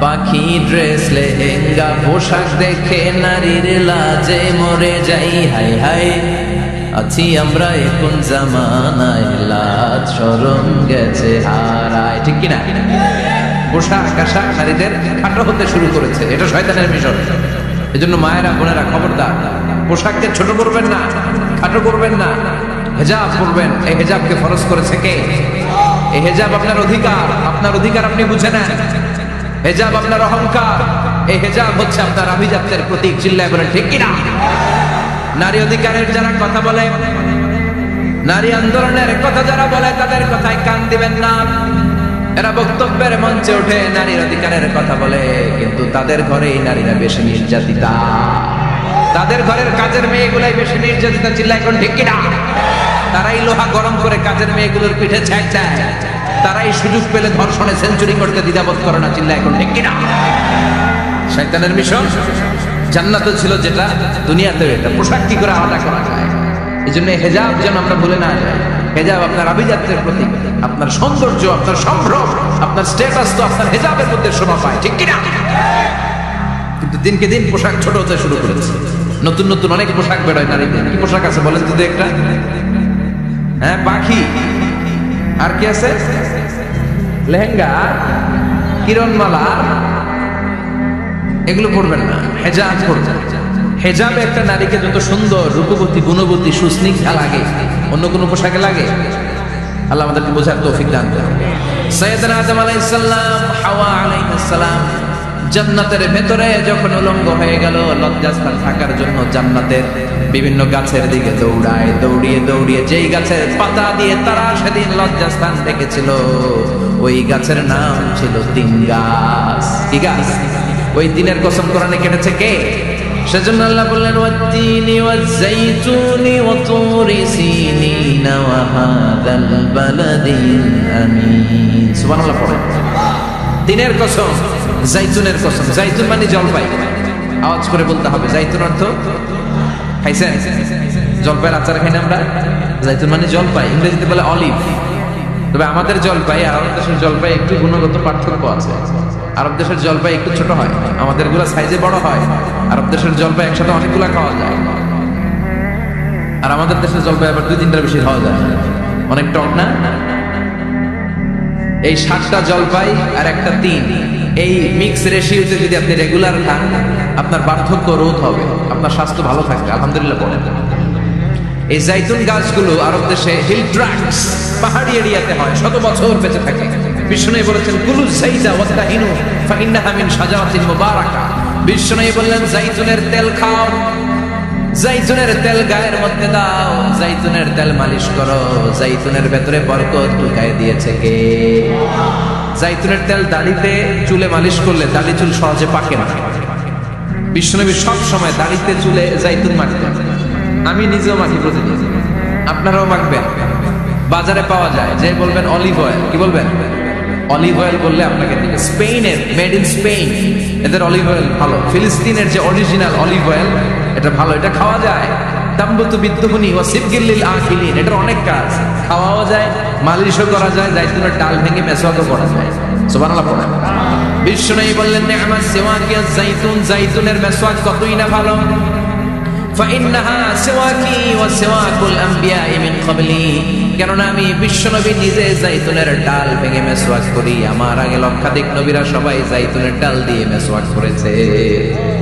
পাখি ড্রেস, লেহেঙ্গা পোশাক দেখে নারীর লাজে মরে যাই। হাই হাই, আছি আমরা কোন জামানায়, লাজ শরম গেছে হারায়। ঠিক কিনা? পোশাক আশাক নারীদের খাটো হতে শুরু করেছে, এটা শয়তানের মিশন। এজন্য মায়েরা, বোনেরা, খবরদার, পোশাককে ছোট করবেন না, খাটো করবেন না, হেজাব করবেন। এই হেজাবকে ফরজ করেছে কে? এই হেজাব আপনার অধিকার, আপনার অধিকার আপনি বুঝে নেন। হেজাব আপনার অহংকার, এই হেজাব হচ্ছে আপনার আভিজাত্যের প্রতীক। চিল্লায় বলেন ঠিক কিনা? নারী অধিকারের যারা কথা বলে নারী আন্দোলনের কথা যারা বলে তাদের কথায় কান দিবেন না। এরা বক্তব্যের মঞ্চে উঠে নারীর অধিকারের কথা বলে, কিন্তু তাদের ঘরেই নারীরা বেশি নির্যাতিতা, তাদের ঘরের কাজের মেয়েগুলাই বেশি নির্যাতিতা। চিল্লা এখন ঠিক কিনা? তারাই লোহা গরম করে কাজের মেয়েগুলোর পিঠে ছ্যাঁক দেয়, তারাই সুযোগ পেলে ধর্ষণে সেঞ্চুরি করতে দ্বিধাবোধ করে না। চিল্লা এখন ঠিক কিনা? শয়তানের মিশন। জান্নাতে ছিল যেটা, দুনিয়াতেও এটা। পোশাক কি করে আলাদা করা যায়? এই জন্য হেজাব যেন আমরা ভুলে না যাই। হেজাব আপনার আভিজাত্যের প্রতীক, আপনার সৌন্দর্য, আপনার সম্ভ্রম, আপনার স্ট্যাটাস তো আপনার হেজাবের মধ্যে শোভা পায়, ঠিক কিনা? কিন্তু দিনকে দিন পোশাক ছোট হতে শুরু করেছে। নতুন নতুন অনেক পোশাক বেরোয় নারীদের। কি পোশাক আছে বলেন তো একটা? হ্যাঁ, পাখি। আর কি আছে? লেহেঙ্গা, কিরণমালা, এগুলো পরবেন না, হেজাব পরবেন। হেজাবে একটা নারীকে যত সুন্দর, রূপবতী, গুণবতী, সুস্নিগ্ধা লাগে, অন্য কোনো পোশাকে লাগে? আল্লাহ আমাদেরকে বোঝার তৌফিক দান করেন। সাইয়েদনা আদম আলাইহিস সালাম, হাওয়া আলাইহিস সালাম জান্নাতের ভেতরে যখন উলঙ্গ হয়ে গেল, লজ্জাস্থান থাকার জন্য জান্নাতের বিভিন্ন গাছের দিকে দৌড়ায়। দৌড়িয়ে দৌড়িয়ে যেই গাছের পাতা দিয়ে তারা সেদিন লজ্জাস্থান দেখেছিল, ওই গাছের নাম ছিল তিন গাছ। কি গাছ? ওই তিনের কসম কোরআনে কেটেছে কে? সেজন্য আল্লাহ বললেন, ওয়াত-তিনি ওয়াজ-যাইতুনি ওয়া তুরি সিনিনা ওয়া হাদাল বালাদিল আমিন। সুবহানাল্লাহ পড়েন। তিনের কসম, জাইতুনের কসম। জাইতুন মানে জলপাই। আওয়াজ করে বলতে হবে। জাইতুন অর্থ খাইছেন? জলপাইয়ের আচার খাই না আমরা? জাইতুন মানে জলপাই, ইংরেজিতে বলে অলিভ। তবে আমাদের জলপাই আর আরব দেশের জলপাই একটু গুণগত পার্থক্য আছে। আরব দেশের জলপাই একটু ছোট হয়, আমাদের গুলা সাইজে বড় হয়। আরব দেশের জলপাই একসাথে অনেকগুলা খাওয়া যায়, আর আমাদের দেশের জলপাই আবার 2-3টার বেশি খাওয়া যায়। অনেক টক না? এই 7টা জলপাই আর একটা 3, এই মিক্স রেশিওতে যদি আপনি রেগুলার খান, আপনার বার্ধক্য রোধ হবে, আপনার স্বাস্থ্য ভালো থাকবে। আলহামদুলিল্লাহ বলেন। এই জাইতুন গাছগুলো আরব দেশে হিল ট্রাক্টস, পাহাড়ি এরিয়াতে হয়, শত বছর বেঁচে থাকে। বিষ্ণু বলেছেন, কুলু যাইদা ওয়াতাহিনু ফাইন্নাহা মিন শাজারাতিন মুবারাকা। বিষ্ণু বললেন, জাইতুনের তেল খাও, জাইতুনের তেল গায়ের মধ্যে দাও, জাইতুনের তেল মালিশ করো। জাইতুনের ভেতরে বরকত ঢুকায় দিয়েছে কে? জাইতুনের তেল দাড়িতে, চুলে মালিশ করলে দাড়ি চুল সহজে পাকে না। বিশ্বনবী সব সময় দাড়িতে, চুলে জাইতুন মাখতেন। আমি নিজেও মাখি প্রতিদিন, আপনারাও মাখবেন। বাজারে পাওয়া যায়, যে বলবেন অলিভ অয়েল, কি বলবেন? অলিভ অয়েল বললে আপনাকে দিবে। স্পেনের, মেড ইন স্পেন, এদের অলিভ অয়েল ভালো। ফিলিস্তিনের যে অরিজিনাল অলিভ অয়েল, এটা ভালো, এটা খাওয়া যায়। তাম্বুতু বিদ্দুহুনি ওয়া সিবগিল আখিলিন, এটার অনেক কাজ। খাওয়াও যায়, মালিশও করা যায়, জাইতুনের ডাল ভেঙে মেসওয়াকও করা যায়। সুবহানাল্লাহ পড়েন। বিষ্ণু বললেন, নি'মাস সিওয়াকি আয-যাইতুন, জাইতুনের মেসওয়াক কতই না ভালো। ফাইন্নাহা সিওয়াকি ওয়া সিওয়াকুল আমবিয়াই মিন ক্বাবলি, কেননা আমি বিশ্বনবী নিজে জাইতুনের ডাল ভেঙে মেসওয়াক করি। আমার আগে লক্ষাধিক নবীরা সবাই জাইতুনের ডাল দিয়ে মেসওয়াক করেছে।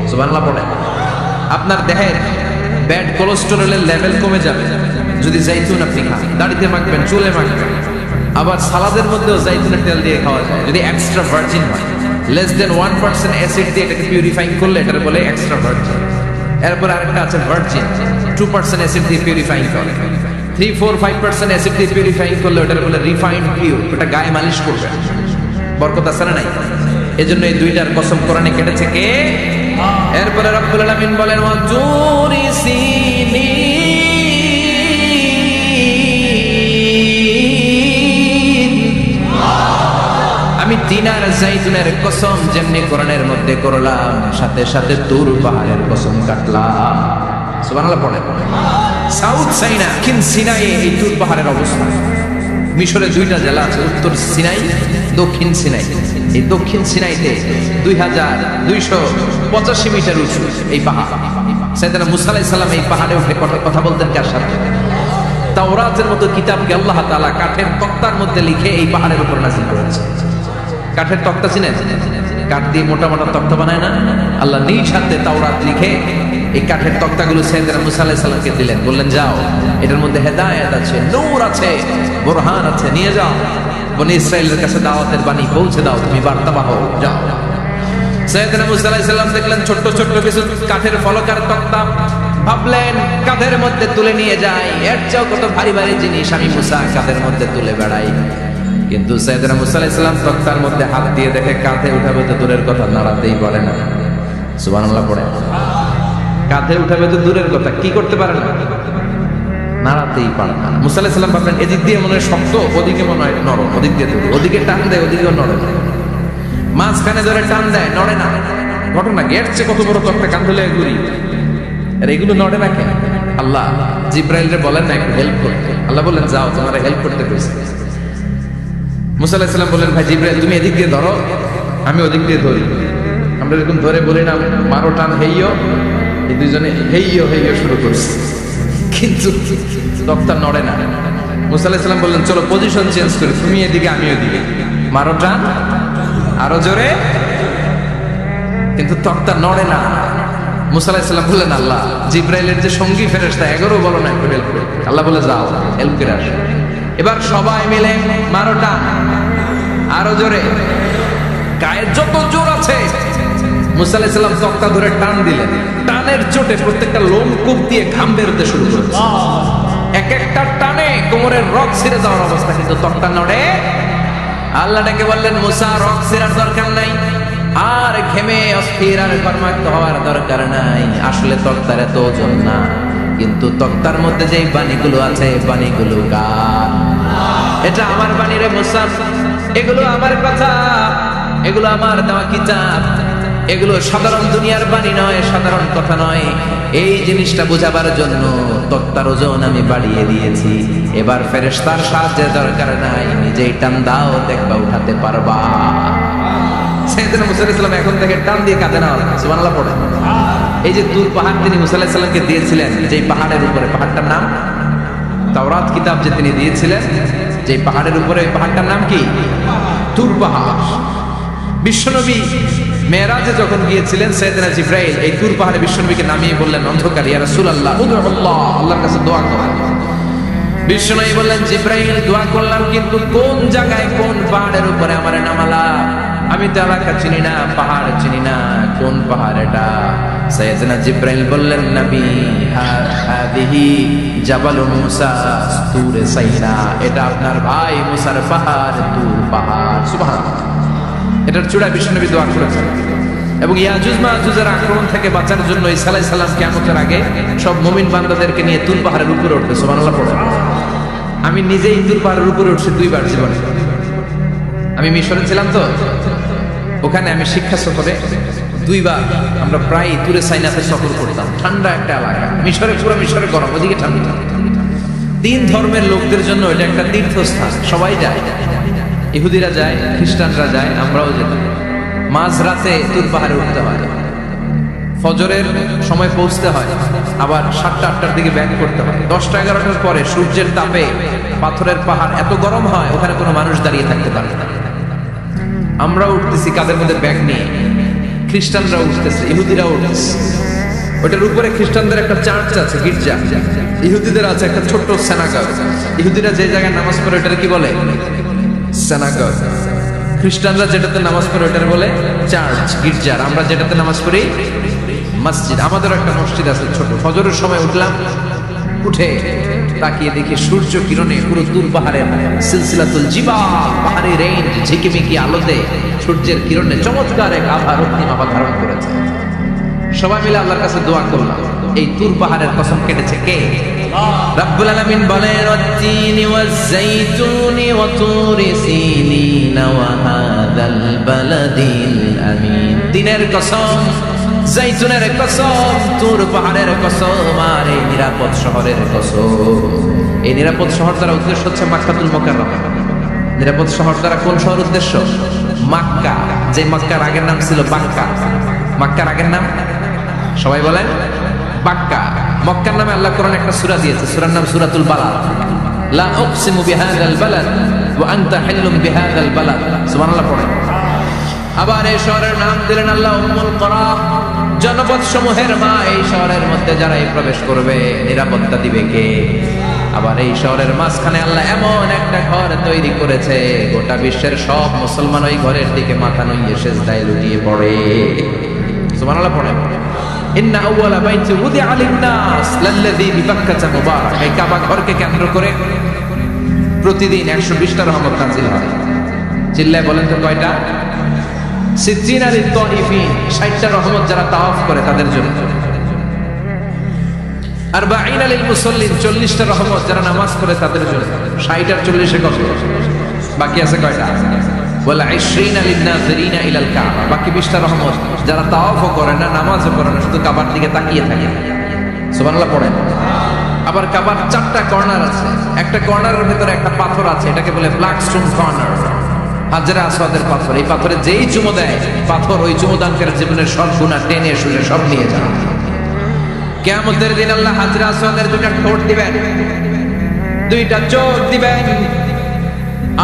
সুবহানাল্লাহ পড়েন। আপনার দেহের ব্যাড কোলেস্টেরলের লেভেল কমে যাবে যদি জাইতুন আপনি খান। দাড়িতে মাখবেন, চুলে মাখবেন। আবার সালাদের মধ্যেও জাইতুনের তেল দিয়ে খাওয়া যায়, যদি এক্সট্রা ভার্জিন হয়। লেস দেন 1% অ্যাসিড দিয়ে এটাকে পিউরিফাইং করলে এটার বলে এক্সট্রা ভার্জিন। এরপর আরেকটা আছে ভার্জিন, 2% অ্যাসিড দিয়ে পিউরিফাইং করে। 3-4-5% অ্যাসিড দিয়ে পিউরিফাইং করলে ওটার বলে রিফাইন্ড পিওর। ওটা গায়ে মালিশ করবেন, বরকত আছে না নাই? এজন্য এই দুইটার কসম কোরআনে কেটেছে কে? এরপরে রব্বুল আলামিন বলেন, ওয়া তুরি সিনিন, আমি তিন আর জাইতুনের কসম যেমনি কোরআনের মধ্যে করলাম, সাথে সাথে তুর পাহাড়ের কসম কাটলাম। সুবহানাল্লাহ পড়ে। সাউথ সাইনা, দক্ষিণ সিনাই, এই তুর পাহাড়ের অবস্থান। মিশরে 2টা জেলা আছে, উত্তর সিনাই, দক্ষিণ সিনাই। এই দক্ষিণ সিনাইতে 2285 মিটার উঁচু এই পাহাড়। সাইয়েদনা মুসা আলাইহিস সালাম এই পাহাড়ে উঠে কথা বলতেন কার সাথে? তাওরাতের মতো কিতাবকে আল্লাহ তাআলা কাঠের তক্তার মধ্যে লিখে এই পাহাড়ের উপর নাযিল করেছে। কাঠের তক্তা চিনেন? কাঠ দিয়ে মোটা মোটা তক্তা বানায় না? আল্লাহ নিজ হাতে তাওরাত লিখে এই কাঠের তক্তাগুলো সাইয়েদনা মুসা আলাইহিস সালামকে দিলেন। বললেন, যাও, এটার মধ্যে হেদায়েত আছে, নূর আছে, বুরহান আছে, নিয়ে যাও, বনি ইসরাইলের কাছে দাওয়াতের বাণী পৌঁছে দাও, তুমি বার্তাবাহ, যাও। সাইয়েদনা মুসা আলাইহিস সালাম দেখলেন ছোট্ট ছোট্ট কিছু কাঠের ফলক আর তক্তা, ভাবলেন কাঁধের মধ্যে তুলে নিয়ে যাই, এর চেয়েও কত ভারী ভারী জিনিস আমি মুসা কাঁধের মধ্যে তুলে বেড়াই। কিন্তু সাইয়েদনা মুসা আলাইহিস সালাম তক্তার মধ্যে হাত দিয়ে দেখে কাঁধে উঠাবে তো দূরের কথা, নাড়াতেই পারে না। সুবহানাল্লাহ পড়ে। কাঁধে উঠাবে তো দূরের কথা, কি করতে পারে না, নাড়াতেই পারে না। মুসা আলাইহিস সালাম ভাবলেন এদিক দিয়ে মনে হয় শক্ত, ওদিকে মনে হয় নরম, ওদিক দিয়ে ধরে, ওদিকে টান দেয়, ওদিকেও নড়ে না, মাঝখানে ধরে টান দেয়, নড়ে না। ঘটনা কি, এর চেয়ে কত বড় তক্তা কাঁধে লয়ে ঘুরি, আর এগুলো নড়ে না কেন? আল্লাহ জিব্রাইলরে বলেন না একটু হেল্প করতে, আল্লাহ বললেন যাও তোমার হেল্প করতে কইছে। মুসা আলাইহিস সালাম বললেন ভাই জিব্রাইল তুমি এদিক দিয়ে ধরো, আমি ওদিক দিয়ে ধরি। আমরা এরকম ধরে বলি না মারো টান হেইয়ো, এই দুইজনে হেইয়ো হেইয়ো শুরু করছে, কিন্তু তক্তা নড়ে না। মুসা আলাইহিস সালাম বললেন চলো পজিশন চেঞ্জ করি, তুমি এদিকে আমি ওদিকে, মারো টান আরো জোরে, কিন্তু তক্তা নড়ে না। মুসা আলাইহিস সালাম বললেন আল্লাহ জিব্রাইলের যে সঙ্গী ফেরেশতা 11 বলো না একটু হেল্প করতে। আল্লাহ বলে যাও হেল্প করে আসো। এবার সবাই মিলে মারো টান আরো জোরে, গায়ের যত জোর আছে। মুসা আলাইহিস সালাম তক্তা ধরে টান দিলেন, টানের চোটে প্রত্যেকটা লোম কূপ দিয়ে ঘাম বেরোতে শুরু করেছে। এক একটা টানে কোমরের রগ ছিঁড়ে যাওয়ার অবস্থা, কিন্তু তক্তা নড়ে। আল্লাহ ডেকে বললেন মুসা রগ ছিঁড়ার দরকার নাই, আর ঘেমে অস্থির আর কর্মাক্ত হওয়ার দরকার নাই। আসলে তক্তার এত ওজন না, কিন্তু তক্তার মধ্যে যে বাণীগুলো আছে বাণীগুলো কার? এটা আমার বাণী রে মুসা, এগুলো আমার কথা, এগুলো আমার দেওয়া কিতাব, এগুলো সাধারণ দুনিয়ার বাণী নয়, সাধারণ কথা নয়। এই জিনিসটা বোঝাবার জন্য তক্তার ওজন আমি বাড়িয়ে দিয়েছি। এবার ফেরেশতার সাহায্যের দরকার নাই, নিজেই টান দাও দেখবা উঠাতে পারবা। সাইয়েদনা মুসা আলাইহিস সালাম এখন থেকে টান দিয়ে কাঁধে নেওয়া, সুবহানাল্লাহ পড়ে। এই যে তুর পাহাড় তিনি মুসা আলাইহিস সালামকে দিয়েছিলেন, যেই পাহাড়ের উপরে, পাহাড়টার নাম তাওরাত কিতাব যে তিনি দিয়েছিলেন, যেই পাহাড়ের উপরে, ওই পাহাড়টার নাম কি? তুর পাহাড়। বিশ্বনবী মেরাজে যখন গিয়েছিলেন সাইয়েদনা জিবরাইল এই তুর পাহাড়ে বিশ্বনবীকে নামিয়ে বললেন অন্ধকার, ইয়া রাসূলুল্লাহ উদুল্লাহ, আল্লাহর কাছে দোয়া করেন। বিশ্বনবী বললেন জিবরাইল দোয়া করলাম, কিন্তু কোন জায়গায় কোন পাহাড়ের উপরে আমারে নামালা? আমি তো এলাকা চিনি না, পাহাড় চিনি না, কোন পাহাড় এটা? সাইয়েদনা জিবরাইল বললেন নবী হাদিহি জাবাল মুসা তুরে সাইনা, এটা আপনার ভাই মুসার পাহাড়, তুর পাহাড়। সুবহানাল্লাহ। এটার চূড়ায় বিশ্বনবী দোয়া করেছেন। এবং ইয়াজুজ মাজুজের আক্রমণ থেকে বাঁচার জন্য ঈসা আলাইহিস সালাম কিয়ামতের আগে সব মুমিন বান্দাদেরকে নিয়ে তুর পাহাড়ের উপরে উঠবে। সুবহানাল্লাহ পড়ে। আমি নিজেই তুর পাহাড়ের উপরে উঠছি 2 বার জীবনে। আমি মিশরে ছিলাম তো, ওখানে আমি শিক্ষা সফরে 2 বার আমরা প্রায় তুরে সাইনাতে সফর করতাম। ঠান্ডা একটা এলাকা, মিশরে পুরো মিশরে গরম, ওদিকে ঠান্ডা। 3 ধর্মের লোকদের জন্য এটা একটা তীর্থস্থান, সবাই যায়, ইহুদিরা যায়, খ্রিস্টানরা যায়, আমরাও যেতাম। মাঝরাতে তুর পাহাড়ে উঠতে হয়, ফজরের সময় পৌঁছতে হয়, আবার 7টা-8টার দিকে ব্যাক করতে হয়। 10টা-11টার পরে সূর্যের তাপে পাথরের পাহাড় এত গরম হয় ওখানে কোনো মানুষ দাঁড়িয়ে থাকতে পারে না। আমরা উঠতেছি কাদের মধ্যে ব্যাগ নিয়ে, খ্রিস্টানরা উঠতেছে, ইহুদিরাও উঠতেছে। ওটার উপরে খ্রিস্টানদের একটা চার্চ আছে, গির্জা, ইহুদিদের আছে একটা ছোট্ট সিনাগগ। ইহুদিরা যে জায়গায় নামাজ পড়ে ওটার কি বলে? সিনাগগ। খ্রিস্টানরা যেটাতে নামাজ পড়ে ওটার বলে চার্চ, গির্জা। আমরা যেটাতে নামাজ পড়ি মসজিদ। আমাদের একটা মসজিদ আছে ছোট। ফজরের সময় উঠলাম, উঠে তাকিয়ে দেখি সূর্য কিরণে পুরো তুর পাহাড়ের সিলসিলাতুল জিবাল, পাহাড়ি রেঞ্জ ঝিকিমিকি আলোতে সূর্যের কিরণে চমৎকার এক আভা, রক্তিম আভা ধারণ করেছে। সবাই মিলে আল্লাহর কাছে দোয়া করলাম। এই তুর পাহাড়ের কসম কেটেছে কে? রব্বুল আলামিন বলেন ওয়াত-তিনি ওয়াজ-যাইতুনি ওয়া তুরি সিনিনা ওয়া হাদাল বালাদিল আমিন। তিনের কসম, জাইতুনের কসম, তুর পাহাড়ের কসম, আর এই নিরাপদ শহরের কসম। এই নিরাপদ শহর দ্বারা উদ্দেশ্য হচ্ছে মক্কাতুল মুকাররমা। নিরাপদ শহর দ্বারা কোন শহর উদ্দেশ্য? মক্কা। যে মক্কার আগের নাম ছিল বাক্কা। মক্কার আগের নাম সবাই বলেন বাক্কা। মক্কার নামে আল্লাহ কোরআনে একটা সূরা দিয়েছে, সূরার নাম সূরাতুল বালাদ। লা উকসিমু বিহাযাল বালাদ ওয়া আনতা হিল্লুম বিহাযাল বালাদ। সুবহানাল্লাহ পড়েন। আবার এই শহরের নাম দিলেন আল্লাহ উম্মুল কুরা, জনপদ সমূহের মা। এই শহরের মধ্যে যারা প্রবেশ করবে নিরাপত্তা দিবে কে? আবার এই শহরের মাঝখানে আল্লাহ এমন একটা ঘর তৈরি করেছে, গোটা বিশ্বের সব মুসলমান ওই ঘরের দিকে মাথা নুইয়ে সিজদায় লুটিয়ে পড়ে। সুবহানাল্লাহ পড়েন। ইন্না আউওয়ালা বাইতি উদিআ লিন-নাস লাল্লাযী বিবাক্কাতা মুবারাক। এই কাবা ঘরকে কেন্দ্র করে প্রতিদিন 120টা রহমত নাযিল হয়। চিল্লায় বলেন তো কয়টা? 60 লিত-তাইফিন, 60টা রহমত যারা তাওয়াফ করে তাদের জন্য। 40 লিল-মুসাল্লিন, 40টা রহমত যারা নামাজ পড়ে তাদের জন্য। 60 আর 40 কত? বাকি আছে কয়টা? ওয়ালা 20 লিন-নাযিরিনা ইলাল কাবা, বাকি 20টা রহমত যারা তাওয়াফও করে না, নামাজও করে না, শুধু কাবার দিকে তাকিয়ে থাকে। সুবহানাল্লাহ পড়েন। আবার কাবার 4টা কর্নার আছে, একটা কর্নারের ভিতরে একটা পাথর আছে, এটাকে বলে ব্ল্যাক স্টোন কর্নার, হাজরে আসওয়াদের পাথর। এই পাথরে যেই চুমো দেয়, পাথর ওই চুমোদানকারীর জীবনের সব গুনাহ টেনে শুনে সব নিয়ে যায়। কিয়ামতের দিন আল্লাহ হাজরে আসওয়াদের দুইটা ঠোঁট দিবেন, দুইটা চোখ দিবেন,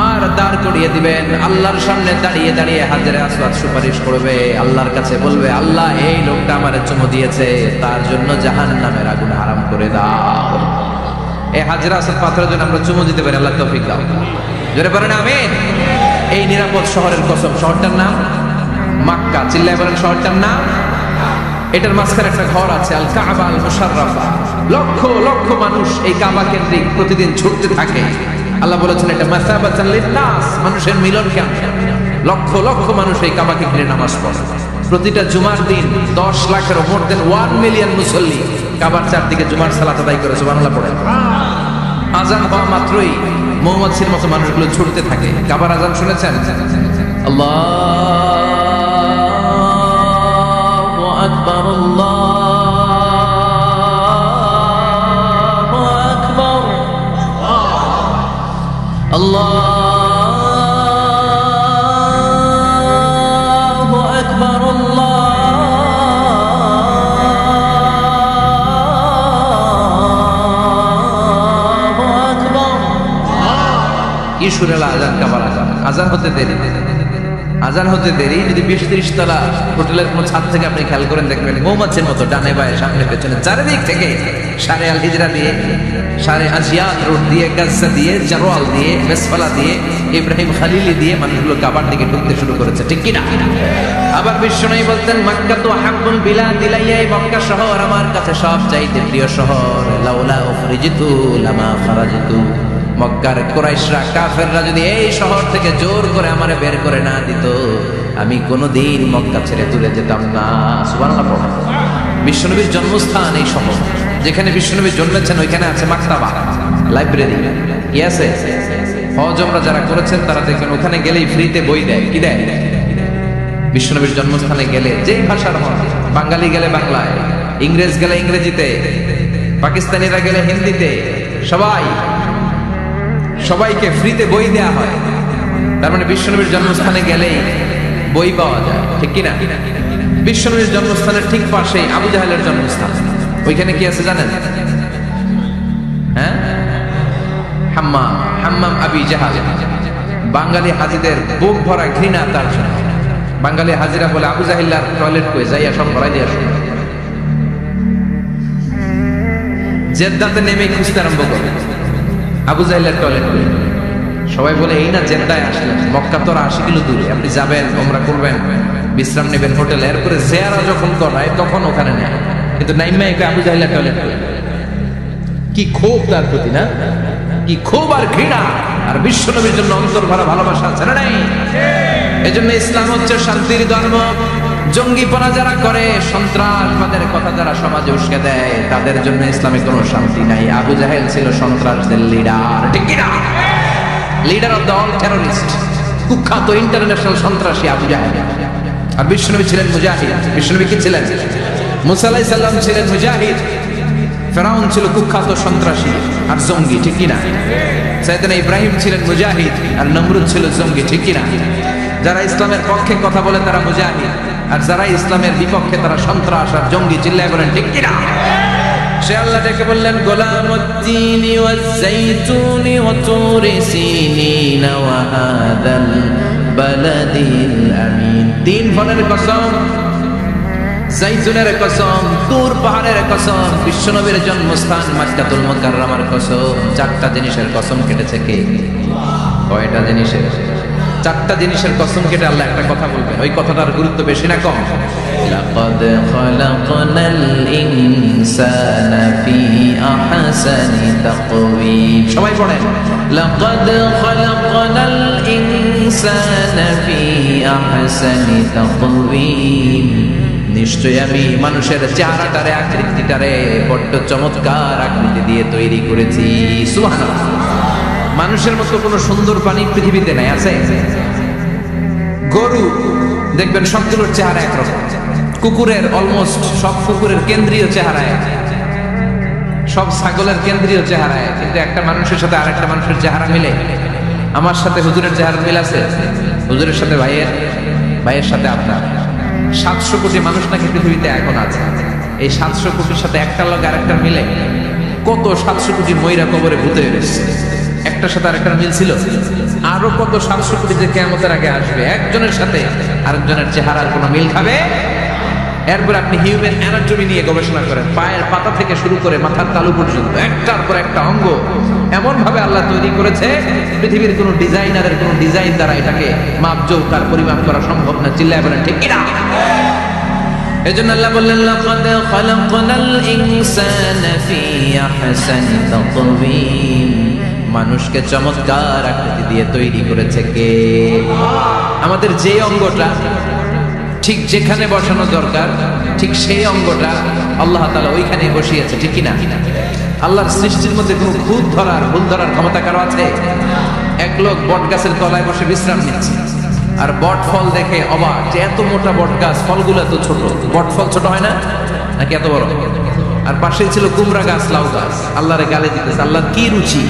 আর দাঁড় করিয়ে দিবেন। আল্লাহর সামনে দাঁড়িয়ে দাঁড়িয়ে হাজরে আসওয়াদ সুপারিশ করবে, আল্লাহর কাছে বলবে, আল্লাহ এই লোকটা আমারে চুমো দিয়েছে, তার জন্য জাহান্নামের আগুন হারাম করে দাও। এই হাজরে আসওয়াদ পাথরের জন্য আমরা চুমো দিতে পারি, আল্লাহ তৌফিক দাও। জোরে বলেন আমিন। এই নিরাপদ শহরের কসম, শহরটার নাম মক্কা। চিল্লায় বলেন শহরটার নাম। এটার মাঝখানে একটা ঘর আছে, আল কাবা আল মুশাররাফা। লক্ষ লক্ষ মানুষ এই কাবা কেন্দ্রিক প্রতিদিন ছুটতে থাকে। আল্লাহ বলেছেন এটা মাসাবাতান লিন-নাস, মানুষের মিলন কেন্দ্র। লক্ষ লক্ষ মানুষ এই কাবাকে ঘিরে নামাজ পড়ে। প্রতিটা জুমার দিন 10 লাখের মোর দেন 1 মিলিয়ন মুসল্লি কাবার চারদিকে জুমার সালাত আদায় করে সুবহানাল্লাহ পড়ে। আজান হওয়া মাত্রই মৌমাছির মতো মানুষগুলো ছুটতে থাকে। কাবার আজান শুনেছেন? আল্লাহু আকবার, আল্লাহু আকবার, আল্লাহু আকবার, আল্লাহু আকবার। কি সুরেলা আজান, কাবার আজান। আজান হতে দেরি, আজান হতে দেরি। যদি 20-30 তলা হোটেলের কোনো ছাদ থেকে আপনি খেয়াল করেন, দেখবেন মৌমাছির মতো ডানে বায়ে সামনে পেছনে চারিদিক থেকে সারে আল হিজরা দিয়ে, সারে আজিয়াত রোড দিয়ে, গাজ্জা দিয়ে, জারওয়াল দিয়ে, মেসফালা দিয়ে, ইব্রাহিম খালিলি দিয়ে মানুষগুলো কাবার দিকে ঢুকতে শুরু করেছে, ঠিক কিনা? আবার বিশ্বনবী বলতেন, মক্কা তো হাব্বুল বিলাদ ইলাইয়া, এই মক্কা শহর আমার কাছে সবচাইতে প্রিয় শহর। লাউলা উখরিজিতু লামা খারাজিতু, মক্কার কুরাইশরা কাফেররা যদি এই শহর থেকে জোর করে আমারে বের করে না দিত, আমি কোনোদিন মক্কা ছেড়ে দূরে যেতাম না। সুবহানাল্লাহ। বিশ্বনবীর জন্মস্থান এই শহর, যেখানে বিশ্বনবী জন্মেছেন ওইখানে আছে মাকতাবা, লাইব্রেরি। কি আছে? হজ ওমরা যারা করেছেন তারা দেখবেন ওখানে গেলেই ফ্রিতে বই দেয়। কি দেয়? বিশ্বনবীর জন্মস্থানে গেলে যেই ভাষার হন, বাঙালি গেলে বাংলায়, ইংরেজ গেলে ইংরেজিতে, পাকিস্তানিরা গেলে হিন্দিতে, সবাইকে ফ্রিতে বই দেয়া হয়। তার মানে বিশ্বনবীর জন্মস্থানে গেলেই বই পাওয়া যায়, ঠিক কিনা? বিশ্বনবীর জন্মস্থানের ঠিক পাশে আবু জাহেলের জন্মস্থান। ওইখানে কি আছে জানেন? হ্যাঁ, হাম্মাম, হাম্মাম আবি জাহাল। বাঙালি হাজিদের বুক ভরা ঘৃণা তার জন্য। বাঙালি হাজিরা বলে, আবু জাহিল্লার টয়লেট কই, যাইয়া সব ভরাই দিয়ে আসুন। জেদ্দাতে নেমে খুঁজতে আরম্ভ করে আবু জাহিলের টয়লেট কই। সবাই বলে, এই না জেদ্দায় আসলেন, মক্কা তো 80 কিলো দূরে, আপনি যাবেন, ওমরা করবেন, বিশ্রাম নেবেন হোটেলে, এরপরে জিয়ারা যখন করায় তখন ওখানে নেয়। কিন্তু নাইমা একে আবু জাহিলের টয়লেট কই। কি ক্ষোভ তার প্রতি, না? কি ক্ষোভ আর ঘৃণা। আর বিশ্বনবীর জন্য অন্তর ভরা ভালোবাসা আছে না নাই? এজন্য ইসলাম হচ্ছে শান্তির ধর্ম। জঙ্গিপনা যারা করে, সন্ত্রাসবাদের কথা যারা সমাজে উস্কে দেয়, তাদের জন্য ইসলামে কোনো শান্তি নাই। আবু জাহেল ছিল সন্ত্রাসদের লিডার, ঠিক কিনা? Leader of the all terrorist, কুখ্যাত ইন্টারন্যাশনাল সন্ত্রাসী আবু জাহেল। আর বিশ্বনবী ছিলেন মুজাহিদ। বিশ্বনবী কি ছিলেন? মুসা আলাইহিস সালাম ছিলেন মুজাহিদ। ফেরাউন ছিল কুখ্যাত সন্ত্রাসী আর জঙ্গি, ঠিক কিনা? সাইয়েদনা ইব্রাহিম ছিলেন মুজাহিদ আর নমরুদ ছিল জঙ্গি, ঠিক কিনা? যারা ইসলামের পক্ষে কথা বলে তারা মুজাহিদ, আর যারা ইসলামের বিপক্ষে তারা সন্ত্রাস আর জঙ্গি। চিল্লায় বলেন ঠিক কিনা? সে আল্লাহ ডেকে বললেন, গোলামুদ্দিনি ওয়াজ-যাইতুনি ওয়া তুরি সিনিন ওয়া হাদাল বালাদিল আমিন। 3 ফলের কসম, জাইতুনের কসম, তুর পাহাড়ের কসম, বিশ্বনবীর জন্মস্থান মক্কাতুল মুকাররমার কসম। 4টা জিনিসের কসম কেটেছে কে? কয়টা জিনিসের? 4টা জিনিসের কসম কেটে আল্লাহ একটা কথা বলবেন। ওই কথাটার গুরুত্ব বেশি না কম? লাকাদ খালাকনাল ইনসানা ফি আহসানি তাকওয়িম। সবাই পড়েন, লাকাদ খালাকনাল ইনসানা ফি আহসানি তাকওয়িম। নিশ্চয় আমি মানুষের চেহারাটারে, আকৃতিটারে বড্ড চমৎকার আকৃতি দিয়ে তৈরি করেছি। সুবহানাল্লাহ। মানুষের মতো কোনো সুন্দর প্রাণী পৃথিবীতে নাই, আছে? গরু দেখবেন সবগুলোর চেহারা একরকম, কুকুরের অলমোস্ট সব কুকুরের কেন্দ্রীয় চেহারায়, সব ছাগলের কেন্দ্রীয় চেহারায়, কিন্তু একটা মানুষের সাথে আরেকটা মানুষের চেহারা মিলে। আমার সাথে হুজুরের চেহারা মিল আছে, হুজুরের সাথে ভাইয়ের, ভাইয়ের সাথে আপনার। 700 কোটি মানুষ নাকি পৃথিবীতে এখন আছে। এই 700 কোটির সাথে একটা লোক আরেকটা মিলে কত 700 কোটি ময়রা কবরে ভূতে হয়েছে, একটার সাথে আরেকটার মিল ছিল। আরো কত 700 কোটি যে কিয়ামতের আগে আসবে, একজনের সাথে আরেকজনের চেহারার কোনো মিল খাবে। এরপর আপনি হিউম্যান অ্যানাটমি নিয়ে গবেষণা করেন, পায়ের পাতা থেকে শুরু করে মাথার তালু পর্যন্ত একটার পর একটা অঙ্গ এমন ভাবে আল্লাহ তৈরি করেছে, পৃথিবীর কোনো ডিজাইনারের কোনো ডিজাইন দ্বারা এটাকে মাপজোক তার পরিমাপ করা সম্ভব না। চিল্লায় বলেন ঠিক কিনা? এজন্য আল্লাহ বললেন, লাকাদ খালাকনাল ইনসানা ফি আহসানি তাকওয়িম। মানুষকে চমৎকার আকৃতি দিয়ে তৈরি করেছে কে? আমাদের যে অঙ্গটা ঠিক যেখানে বসানো দরকার, ঠিক সেই অঙ্গটা আল্লাহ তাআলা ওইখানে বসিয়েছে, ঠিক কিনা? আল্লাহর সৃষ্টির মধ্যে কোনো ভুল ধরার ক্ষমতা কারো আছে? এক লোক বট গাছের তলায় বসে বিশ্রাম নিচ্ছে, আর বট ফল দেখে অবাক যে এত মোটা বট গাছ, ফলগুলো এত ছোট। বট ফল ছোট হয় না নাকি এত বড়? আর পাশেই ছিল কুমড়া গাছ, লাউ গাছ। আল্লাহরে গালি দিতেছে, আল্লাহর কি রুচি!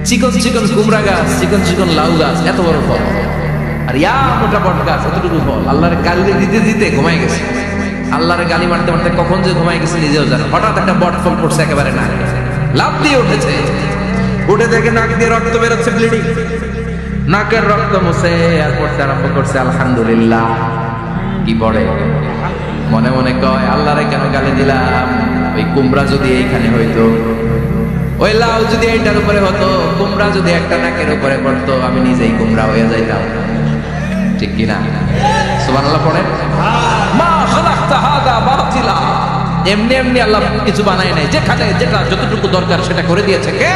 চিকন চিকন কুমড়া গাছ, চিকন চিকন লাউ গাছ, এত বড় ফল, আর ইয়া মোটা বট গাছ, এতটুকু ফল। আল্লাহরে গালি দিতে দিতে ঘুমাই গেছে। আল্লাহরে গালি মারতে মারতে কখন যে ঘুমাই গেছে নিজেও জানে। হঠাৎ একটা বট ফল পড়ছে একেবারে নাক, লাফ দিয়ে উঠেছে। উঠে দেখে নাক দিয়ে রক্ত বেরোচ্ছে, ব্লিডিং। নাকের রক্ত মুছে আর পড়তে আরম্ভ করছে আলহামদুলিল্লাহ। কি পড়ে? মনে মনে কয়, আল্লাহরে কেন গালি দিলাম? ওই কুমড়া যদি এইখানে হইতো, ওই লাউ যদি এইটার উপরে হতো, কুমড়া যদি একটা নাকের উপরে পড়তো, আমি নিজেই কুমড়া হয়ে যাইতাম। ঠিক কিনা? সুবহানাল্লাহ পড়েন। মা খালাকতা হাযা বাতিলা। এমনি এমনি আল্লাহ কিছু বানায় নাই, যেখানে যেটা যতটুকু দরকার সেটা করে দিয়েছে কে?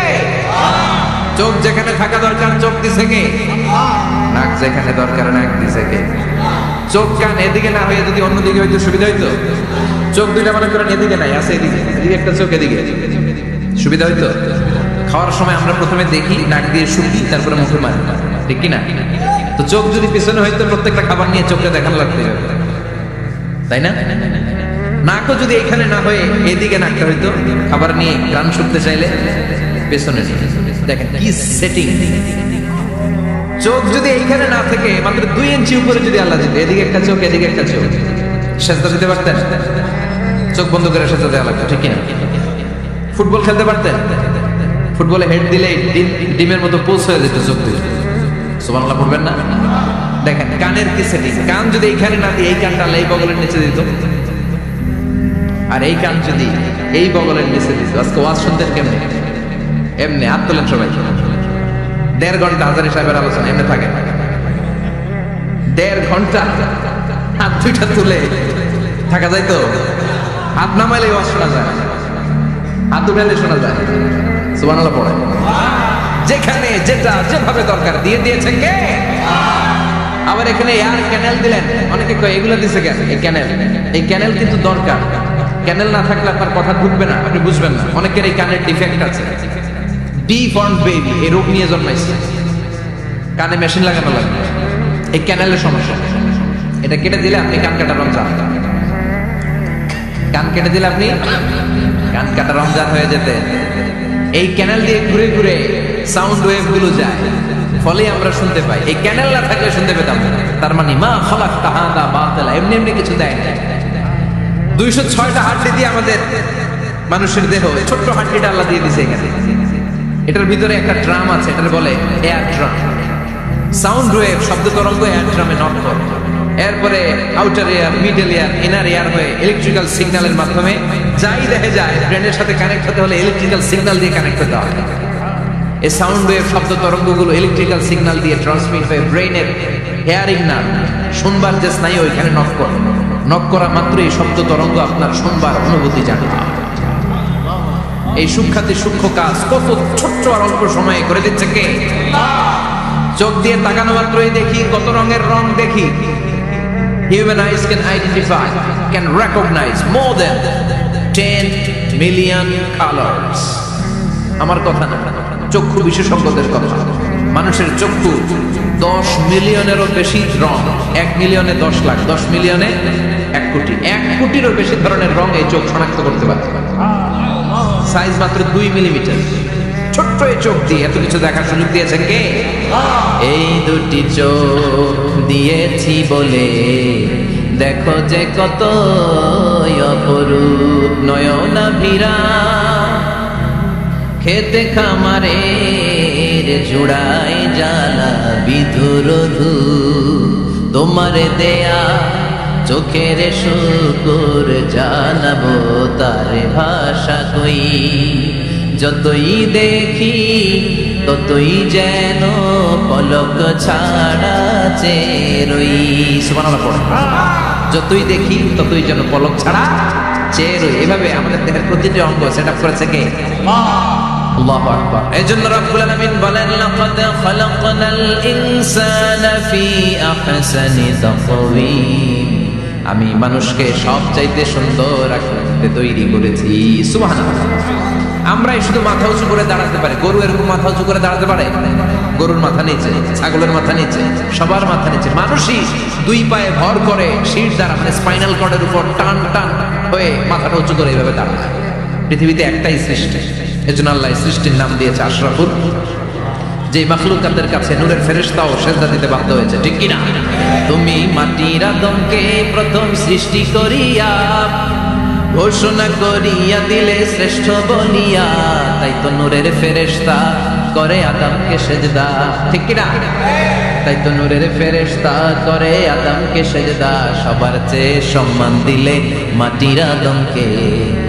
চোখ যেখানে থাকা দরকার চোখ দিছে কে? নাক যেখানে দরকার নাক দিছে কে? চোখ কান এদিকে না হয়ে যদি অন্যদিকে হইতো সুবিধা হইতো? চোখ দুইটা মনে করেন এদিকে নাই, আছে এদিকে, এদিকে একটা চোখ, এদিকে সুবিধা হইতো? খাওয়ার সময় আমরা প্রথমে দেখি, নাক দিয়ে শুকি, তারপরে মুখে মারি, ঠিক কিনা? তো চোখ যদি পিছনে হইতো, প্রত্যেকটা খাবার নিয়ে চোখটা দেখানো লাগতে হবে, তাই না? নাকও যদি এখানে না হয়ে এদিকে নাকটা হইতো, খাবার নিয়ে গান শুনতে চাইলে পেছনে নিয়ে। দেখেন কি সেটিং! চোখ যদি এইখানে না থেকে মাত্র 2 ইঞ্চি উপরে যদি আল্লাহ দিত, এদিকে একটা চোখ এদিকে একটা চোখ, সেজদা দিতে পারতেন? চোখ বন্ধ করে সেজদা দেওয়া লাগতো, ঠিক কিনা? ফুটবল খেলতে পারতেন? ফুটবলে হেড দিলে ডিমের মতো পোজ হয়ে যেত চোখ দিয়ে। সুবহানাল্লাহ পড়বেন না? দেখেন কানের কি সেটিং! কান যদি এইখানে না দিয়ে এই কানটা আল্লাহ এই বগলের নিচে দিত, আর এই কান যদি এই বগলের নিচে দিত। আজকে ওয়াজ শুনতেন কেমনে? এমনি হাত তোলেন সবাই। 1.5 ঘন্টা হাজারি সাহেবের আলোচনা এমনি থাকে, 1.5 ঘন্টা হাত দুইটা তুলে থাকা যায় তো? হাত নামাইলে ওয়াজ শোনা যায়, হাত উঠাইলে শোনা যায়। সুবহানাল্লাহ পড়ে। যেখানে যেটা যেভাবে দরকার দিয়ে দিয়েছে কে? আবার এখানে এয়ার ক্যানেল দিলেন। অনেকে কয় এগুলো দিছে কেন? এই ক্যানেল কিন্তু দরকার। ক্যানেল না থাকলে আপনার কথা ঢুকবে না, আপনি বুঝবেন না। অনেকের এই কানের ডিফেক্ট আছে, ডিফর্মড বেবি, এই রোগ নিয়ে জন্মাইছে, কানে মেশিন লাগানো লাগবে, এই ক্যানেলের সমস্যা। এটা কেটে দিলে আপনি কান কাটা রমজান, কান কেটে দিলে আপনি কান কাটা রমজান হয়ে যেতে। এই ক্যানেল দিয়ে ঘুরে ঘুরে সাউন্ড ওয়েভ গুলো যায়, ফলে আমরা শুনতে পাই। এই ক্যানেল না থাকলে শুনতে পেতাম না। তার মানে মা খালাকতা হাযা বাতিলা, এমনি এমনি কিছু দেয় না। 206টা হাড্ডি দিয়ে আমাদের মানুষের দেহ, ছোট্ট হাড্ডিটা আল্লাহ দিয়ে দিয়েছে এখানে। এটার ভিতরে একটা ড্রাম আছে, এটার বলে এয়ার ড্রাম। সাউন্ড ওয়েভ, শব্দ তরঙ্গ এয়ার ড্রামে নট করে। এরপরে outer air, middle air, inner air হয়ে ইলেকট্রিক্যাল সিগন্যালের মাধ্যমে যাই দেখে যায়, ব্রেনের সাথে কানেক্ট হতে হলে ইলেকট্রিক্যাল সিগন্যাল দিয়ে কানেক্ট হতে হয়। এই সাউন্ড ওয়েভ, শব্দ তরঙ্গগুলো ইলেকট্রিক্যাল সিগন্যাল দিয়ে ট্রান্সমিট হয়ে ব্রেনের হেয়ারিং নার্ভ, শুনবার যে স্নায়ু, ওইখানে নক করে। নক করা মাত্র এই শব্দ তরঙ্গ আপনার শুনবার অনুভূতি জানবে। এই সূক্ষ্মাতি সূক্ষ্ম কাজ কত ছোট্ট আর অল্প সময়ে করে দিচ্ছে কে? চোখ দিয়ে তাকানো মাত্রই দেখি কত রঙের রং দেখি। Human eyes can identify, can recognize more than 10 million colors. আমার কথা না, চক্ষু বিশেষজ্ঞদের কথা। মানুষের চক্ষু 10 মিলিয়নেরও বেশি রং, 1 মিলিয়নে 10 লাখ, 10 মিলিয়নে 1 কোটি, 1 কোটিরও বেশি ধরনের রং এই চোখ শনাক্ত করতে পারে। সাইজ মাত্র 2 মিলিমিটার। ছোট্ট এই চোখ দিয়ে এত কিছু দেখার সুযোগ দিয়েছে কে? এই দুটি চোখ দিয়েছি বলে দেখো যে কত অপরূপ নয়নাভিরা, খেতে খামারের জোড়াই জ্বালা বিধুরধু, তোমার দেয়া চোখের শুকুর জানাবো তার ভাষা কই। যতই দেখি ততই যেন পলক ছাড়া চেরই। সুবহানাল্লাহ পড়ে। যতই দেখি ততই যেন পলক ছাড়া চেরই। এভাবে আমাদের দেহের প্রতিটি অঙ্গ সেটআপ করেছে কে? আল্লাহু আকবার। এজন্য রব্বুল আলামিন বলেন লাকাদ খালাকনাল ইনসানা ফি আহসানি তাকওয়িম। আমি মানুষকে সবচাইতে সুন্দর আকৃতিতে তৈরি করেছি। সুবহানাল্লাহ। আমরাই শুধু মাথা উঁচু করে দাঁড়াতে পারি। গরু এরকম মাথা উঁচু করে দাঁড়াতে পারে? গরুর মাথা নিচে, ছাগলের মাথা নিচে, সবার মাথা নিচে। মানুষই 2 পায়ে ভর করে শীর্ষ দ্বারা মানে স্পাইনাল কর্ডের উপর টান টান হয়ে মাথাটা উঁচু করে এইভাবে দাঁড়ায়। পৃথিবীতে একটাই সৃষ্টি, এজন্য আল্লাহ সৃষ্টির নাম দিয়েছে আশরাফুল। যে মাখলুকাতের কাছে নূরের ফেরেশতাও সেজদা দিতে বাধ্য হয়েছে, ঠিক কি না? তুমি মাটির আদমকে প্রথম সৃষ্টি করিয়া ঘোষণা করিয়া দিলে শ্রেষ্ঠ বলিয়া, তাই তো নূরের ফেরেশতা করে আদমকে সেজদা, ঠিক কি না? তাই তো নূরের ফেরেশতা করে আদমকে সেজদা। সবার চেয়ে সম্মান দিলে মাটির আদমকে।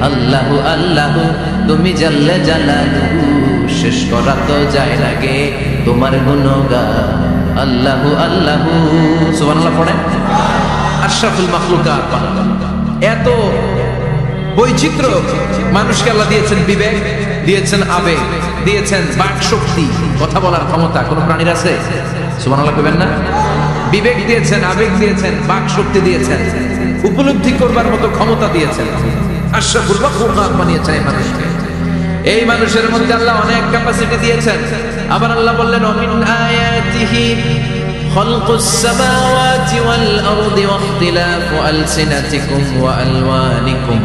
আল্লাহু আল্লাহু তুমি জাল্লে জালালুহু, শেষ করা তো যায় না গে তোমার গুণগান। আল্লাহু আল্লাহু। সুবহানাল্লাহ পড়েন। আশরাফুল মাখলুকাত। এত বৈচিত্র্য মানুষকে আল্লাহ দিয়েছেন। বিবেক দিয়েছেন, আবেগ দিয়েছেন, বাক শক্তি, কথা বলার ক্ষমতা। কোন প্রাণীর আছে? সুবহানাল্লাহ কইবেন না? বিবেক দিয়েছেন, আবেগ দিয়েছেন, বাক শক্তি দিয়েছেন, উপলব্ধি করবার মতো ক্ষমতা দিয়েছেন। আশরাফুল মাখলুকাত বানিয়েছেন এই মানুষকে। এই মানুষের মধ্যে আল্লাহ অনেক ক্যাপাসিটি দিয়েছেন। আবার আল্লাহ বললেন ওমিন আয়াতিহি খালকুস সামাওয়াতি ওয়াল আরদি ওয়াখতিলাফু আলসিনাতিকুম ওয়া আলওয়ানিকুম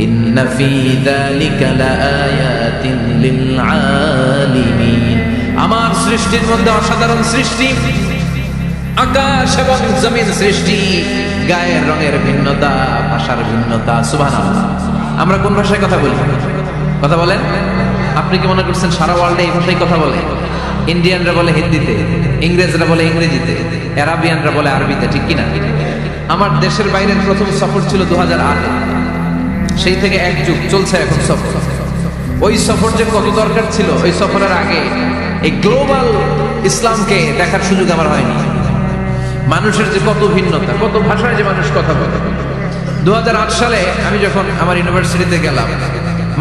ইন্না ফি যালিকা লাআয়াতিন লিল আলিমিন। আমার সৃষ্টির মধ্যে অসাধারণ সৃষ্টি, আকাশ এবং জমিন সৃষ্টি, গায়ের রঙের ভিন্নতা, ভাষার ভিন্নতা। সুবহানাল্লাহ। আমরা কোন ভাষায় কথা বলি? কথা বলেন? আপনি কি মনে করছেন সারা ওয়ার্ল্ডে এই ভাষায় কথা বলে? ইন্ডিয়ানরা বলে হিন্দিতে, ইংরেজরা বলে ইংরেজিতে, আরাবিয়ানরা বলে আরবিতে, ঠিক কিনা? আমার দেশের বাইরের প্রথম সফর ছিল 2008-এ। সেই থেকে এক যুগ চলছে এখন সফর। ওই সফর যে কত দরকার ছিল, ওই সফরের আগে এই গ্লোবাল ইসলামকে দেখার সুযোগ আমার হয়নি। মানুষের যে কত ভিন্নতা, কত ভাষায় যে মানুষ কথা বলে। 2008 সালে আমি যখন আমার ইউনিভার্সিটিতে গেলাম,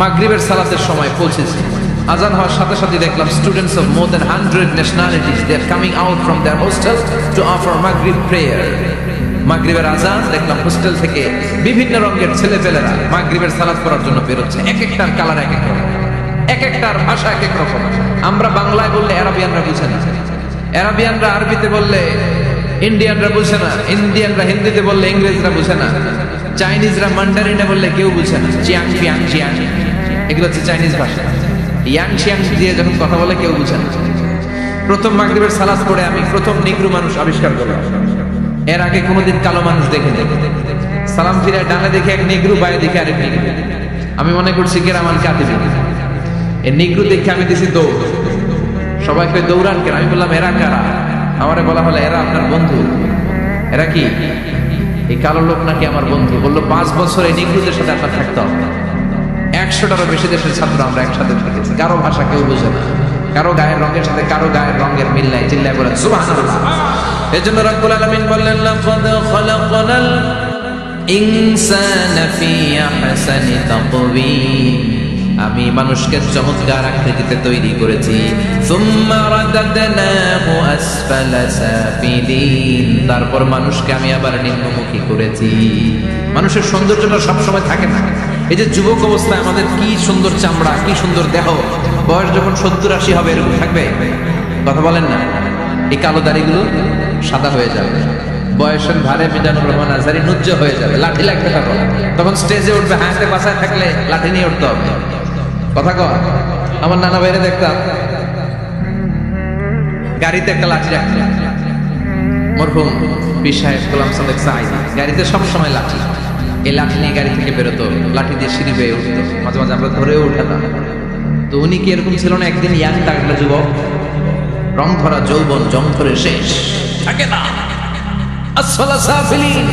মাগরিবের সালাতের সময় পৌঁছেছি। আজান হওয়ার সাথে সাথে দেখলাম students of more than 100 nationalities they are coming out from their hostel to offer Maghrib prayer. মাগরিবের আজান দেখলাম হোস্টেল থেকে বিভিন্ন রঙের ছেলেপেলেরা মাগরিবের সালাত করার জন্য বেরোচ্ছে। এক একটার কালার এক এক রকম, এক একটার ভাষা এক এক রকম। আমরা বাংলায় বললে আরাবিয়ানরা বুঝে না, আরাবিয়ানরা আরবিতে বললে ইন্ডিয়ানরা বুঝে না, ইন্ডিয়ানরা হিন্দিতে বললে ইংরেজরা বুঝে না, চাইনিজরা মান্ডারিনে বললে কেউ বুঝে না। চিয়াং ফিয়াং চিয়াং, এগুলো হচ্ছে চাইনিজ ভাষা। ইয়াং শিয়াং দিয়ে যখন কথা বলে কেউ বুঝে না। প্রথম মাগরিবের সালাত পড়ে আমি প্রথম নিগ্রো মানুষ আবিষ্কার করলাম। এর আগে কোনোদিন কালো মানুষ দেখিনি। সালাম ফিরে ডানে দেখে এক নিগ্রো, বায়ে দেখে আরেক নিগ্রো। আমি মনে করছি কেরামান কাতিবি। এই নিগ্রো দেখে আমি দিছি দৌড়। সবাই কই দৌড়ান কেন? আমি বললাম এরা কারা? আমারে বলা হলো এরা আপনার বন্ধু। এরা কি? এই কালো লোক নাকি আমার বন্ধু। বললো 5 বছর এই নিগ্রোদের সাথে আপনার থাকতে হবে। 100টারও বেশি দেশের ছাত্র আমরা একসাথে থেকেছি। কারো ভাষা কেউ বুঝে না, কারো গায়ের রঙের সাথে কারো গায়ের রঙের মিল নাই। চিল্লায় বলেন সুবহানাল্লাহ। এজন্য রব্বুল আলামিন বললেন লাকাদ খালাকনাল ইনসানা ফি আহসানি তাকওয়িম, আমি মানুষকে চমৎকার আকৃতিতে তৈরি করেছি। সুম্মা রাদাদনাহু আসফালা সাফিলিন, তারপর মানুষকে আমি আবার নিম্নমুখী করেছি। মানুষের সৌন্দর্যটা সবসময় থাকে না। এই যে যুবক অবস্থায় আমাদের কি সুন্দর চামড়া, কি সুন্দর দেহ, বয়স যখন 70-80 হবে এরকম থাকবে? কথা বলেন না। এই কালো দাড়িগুলো সাদা হয়ে যাবে, বয়সের ভারে মিজানুর রহমান আজহারী নুজ্জ হয়ে যাবে, লাঠি লাগবে তখন। তখন স্টেজে উঠবে, হাতে বাসায় থাকলে লাঠি নিয়ে উঠতে হবে। কথা কর। আমার নানা ভাইরে দেখতাম গাড়িতে একটা লাঠি রাখছে, মরহুম পীর সাহেব গোলাম সাদেক সাঈদী গাড়িতে সবসময় লাঠি, এই লাঠি নিয়ে গাড়ি থেকে বেরোতো, লাঠি দিয়ে সিঁড়ি বেয়ে উঠতো, মাঝে মাঝে আমরা ধরেও উঠাতাম। তো উনি কি এরকম ছিল না? একদিন ইয়াং তাগড়া যুবক, রং ধরা যৌবন, জং ধরে শেষ থাকে না। আসফালা সাফিলিন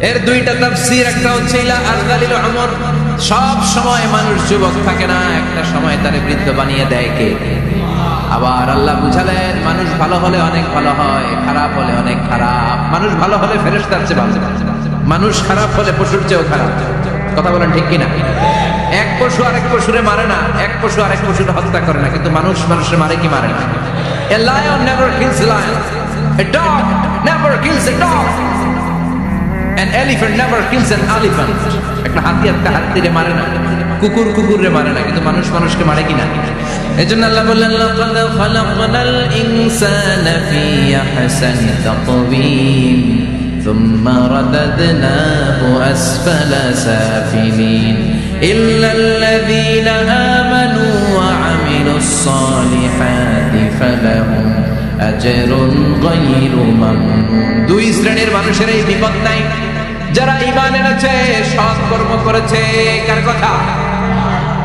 এর দুইটা তাফসীর, একটা হচ্ছে ইলা আরযালিল উমর, সব সময় মানুষ যুবক থাকে না, একটা সময় তারে বৃদ্ধ বানিয়ে দেয় কে? আবার আল্লাহ বুঝালেন মানুষ ভালো হলে অনেক ভালো হয়, খারাপ হলে অনেক খারাপ। মানুষ ভালো হলে ফেরেশতার চেয়ে ভালো, মানুষ খারাপ হলে পশুর চেয়েও খারাপ। কথা বলেন ঠিক কিনা? এক পশু আরেক পশুরে মারে না, এক পশু আরেক পশুরে হত্যা করে না, কিন্তু মানুষ মানুষের মারে কি মারে না? A lion never kills a lion, a dog never kills a dog, an elephant never kills an elephant. একটা হাতি একটা হাতিরে মারে না, কুকুর কুকুরে মারে না, কিন্তু মানুষ মানুষকে মারে কিনা? এজন্য আল্লাহ বললেন লাকাদ খালাকনাল ইনসানা ফি আহসানি তাকওয়িম সুম্মা রাদাদনাহু আসফালা সাফিলিন ইল্লাল্লাযীনা আমানু ওয়া আমিলুস সালিহাতি ফালাহুম আজরুন গায়রু মামনুন। দুই শ্রেণীর মানুষের এই বিপদ নাই, যারা ঈমান এনেছে, সৎ কর্ম করেছে। কার কথা?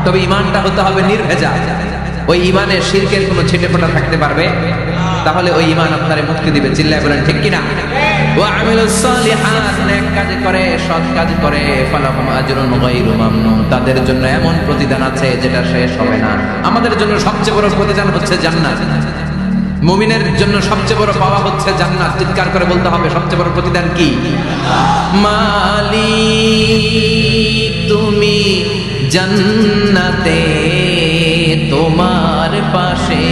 তবে ঈমানটা হতে হবে নির্ভেজাল। ওই ঈমানে শিরকের কোনো ছিটেফোঁটা থাকতে পারবে? তাহলে ওই ঈমান আপনারে মুক্তি দিবে। চিল্লায় বলেন ঠিক কিনা? ওয়া আমিলুস সালিহাত, নেক কাজ করে, সৎ কাজ করে, ফালাহুম আজরুন গায়রু মামনুন, তাদের জন্য এমন প্রতিদান আছে যেটা শেষ হবে না। আমাদের জন্য সবচেয়ে বড় প্রতিদান হচ্ছে জান্নাত। মুমিনের জন্য সবচেয়ে বড় পাওয়া হচ্ছে জান্নাত। চিৎকার করে বলতে হবে সবচেয়ে বড় প্রতিদান কি? মালিক তুমি জান্নাতে, তোমার পাশে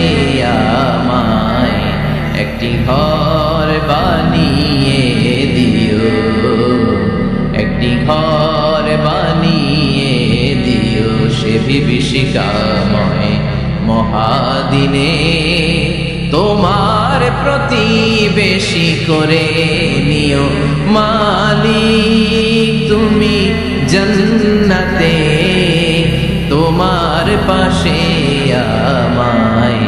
আমায় একটি ঘর বানিয়ে দিও, একটি ঘর বানিয়ে দিও সে বিভীষিকাময় মহাদিনে, তোমার প্রতিবেশী করে নিও। মালিক তুমি জান্নাতে, তোমার পাশে আমায়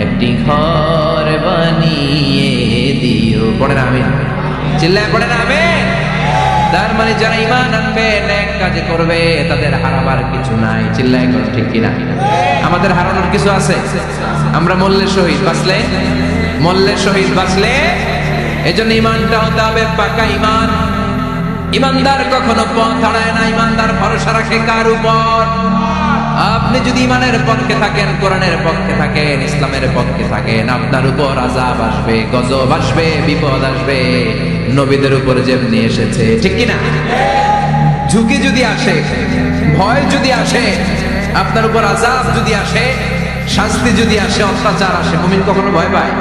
একটি ঘর বানিয়ে দিও। পড়েন আমিন, চিল্লায় পড়েন আমিন। তার মানে যারা ঈমান আনবে, নেক কাজ করবে, তাদের হারাবার কিছু নাই। চিল্লায় কর ঠিক কিনা? আমাদের হারানোর কিছু আছে? আমরা মল্লে শহীদ বাঁচলে, মল্লে শহীদ বাঁচলে, এজন্য ঈমানটা হতে হবে পাকা ঈমান। ঈমানদার কখনো পথ হারায় না। ঈমানদার ভরসা রাখে কার উপর? আপনি যদি ঈমানের পক্ষে থাকেন, কোরআনের পক্ষে থাকেন, ইসলামের পক্ষে থাকেন, আপনার উপর আযাব আসবে, গজব আসবে, বিপদ আসবে, নবীদের উপর যেমনি এসেছে। ঠিক কিনা? ঝুঁকি যদি আসে, ভয় যদি আসে, আপনার উপর আযাব যদি আসে, শাস্তি যদি আসে, অত্যাচার আসে, মুমিন কখনো ভয় পায়?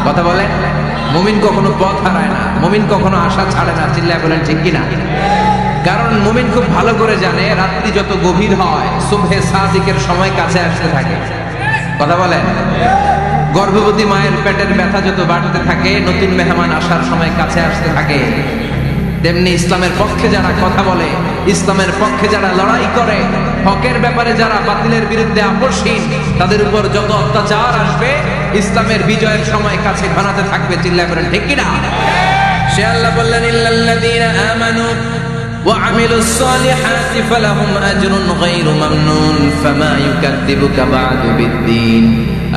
কথা বলেন। মুমিন কখনো পথ হারায় না, মুমিন কখনো আশা ছাড়ে না। চিল্লায় বলেন ঠিক কিনা? কারণ মুমিন খুব ভালো করে জানে রাত্রি যত গভীর হয়, সুবহে সাদিকের সময় কাছে আসতে থাকে। কথা বলেন। গর্ভবতী মায়ের পেটের ব্যথা যত বাড়তে থাকে, নতুন মেহমান আসার সময় কাছে আসতে থাকে। তেমনি ইসলামের পক্ষে যারা কথা বলে, ইসলামের পক্ষে যারা লড়াই করে, হকের ব্যাপারে যারা বাতিলের বিরুদ্ধে আপোষহীন, তাদের উপর যত অত্যাচার আসবে, ইসলামের বিজয়ের সময় কাছে ঘনাতে থাকবে। চিল্লায় বলেন ঠিক কিনা? সে আল্লাহ বললেন ইল্লাল্লাযীনা আমানু ওয়া আমিলুস সালিহাতি ফালাহুম আজরুন গায়রু মামনুন ফামা ইউকাযযিবুকা বা'দু বিদ্দীন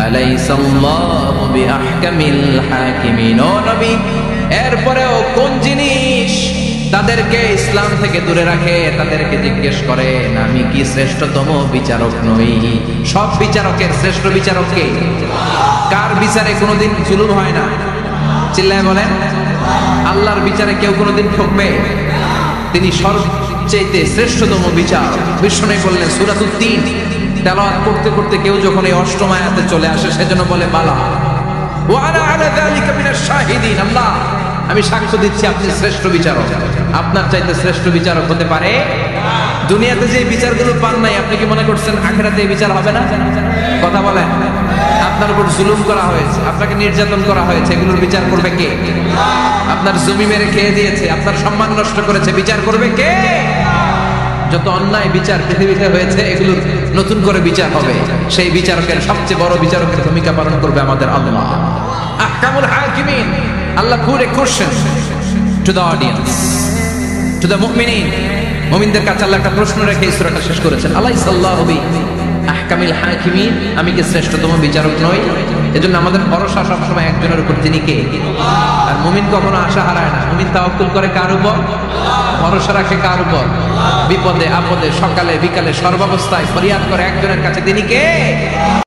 আলাইসাল্লাহু বিআহকামিল হাকিমিন। ও নবী, এরপরেও কোন জিনিস তাদেরকে ইসলাম থেকে দূরে রাখে? তাদেরকে জিজ্ঞেস করেন আমি কি শ্রেষ্ঠতম বিচারক নই? সব বিচারকের শ্রেষ্ঠ বিচারক কে? কার বিচারে কোনোদিন জুলুম হয় না? চিল্লায় বলেন। আল্লাহর বিচারে কেউ কোনোদিন ঠকবে? তিনি সবচেয়ে শ্রেষ্ঠতম বিচার। বিষ্ণু বললেন সূরাতুত তিন তেলাওয়াত করতে করতে কেউ যখন এই অষ্টম আয়াতে চলে আসে সেজন্য বলে বালা ওয়া আনা আলা যালিকা মিনাশ শাহিদিন, আল্লাহ আমি সাক্ষ্য দিচ্ছি আপনি শ্রেষ্ঠ বিচারক। আপনার চাইতে শ্রেষ্ঠ বিচারক হতে পারে? দুনিয়াতে যে বিচারগুলো পান নাই, আপনি কি মনে করছেন আখিরাতে এই বিচার হবে না? কথা বলেন। আপনার উপর জুলুম করা হয়েছে, আপনাকে নির্যাতন করা হয়েছে, এগুলোর বিচার করবে কে? আপনার জমি মেরে খেয়ে দিয়েছে, আপনার সম্মান নষ্ট করেছে, বিচার করবে কে? যত অন্যায় বিচার পৃথিবীতে হয়েছে এগুলোর নতুন করে বিচার হবে। সেই বিচারকের সবচেয়ে বড় বিচারকের ভূমিকা পালন করবে আমাদের আল্লাহ। আহকামুল হাকিমিন। আল্লাহ put a question to the audience, to the মুমিনিন। মুমিনদের কাছে আল্লাহ একটা প্রশ্ন রেখে সূরাটা শেষ করেছেন। আলাইসাল্লাহু বি আহকামিল হাকিমিন, আমি কি শ্রেষ্ঠতম বিচারক নই? এজন্য আমাদের ভরসা সবসময় একজনের উপর, তিনি কে? আর মুমিন কখনো আশা হারায় না। মুমিন তাওয়াক্কুল করে কার উপর? ভরসা রাখে কার উপর? বিপদে আপদে সকালে বিকালে সর্বাবস্থায় ফরিয়াদ করে একজনের কাছে, তিনি কে?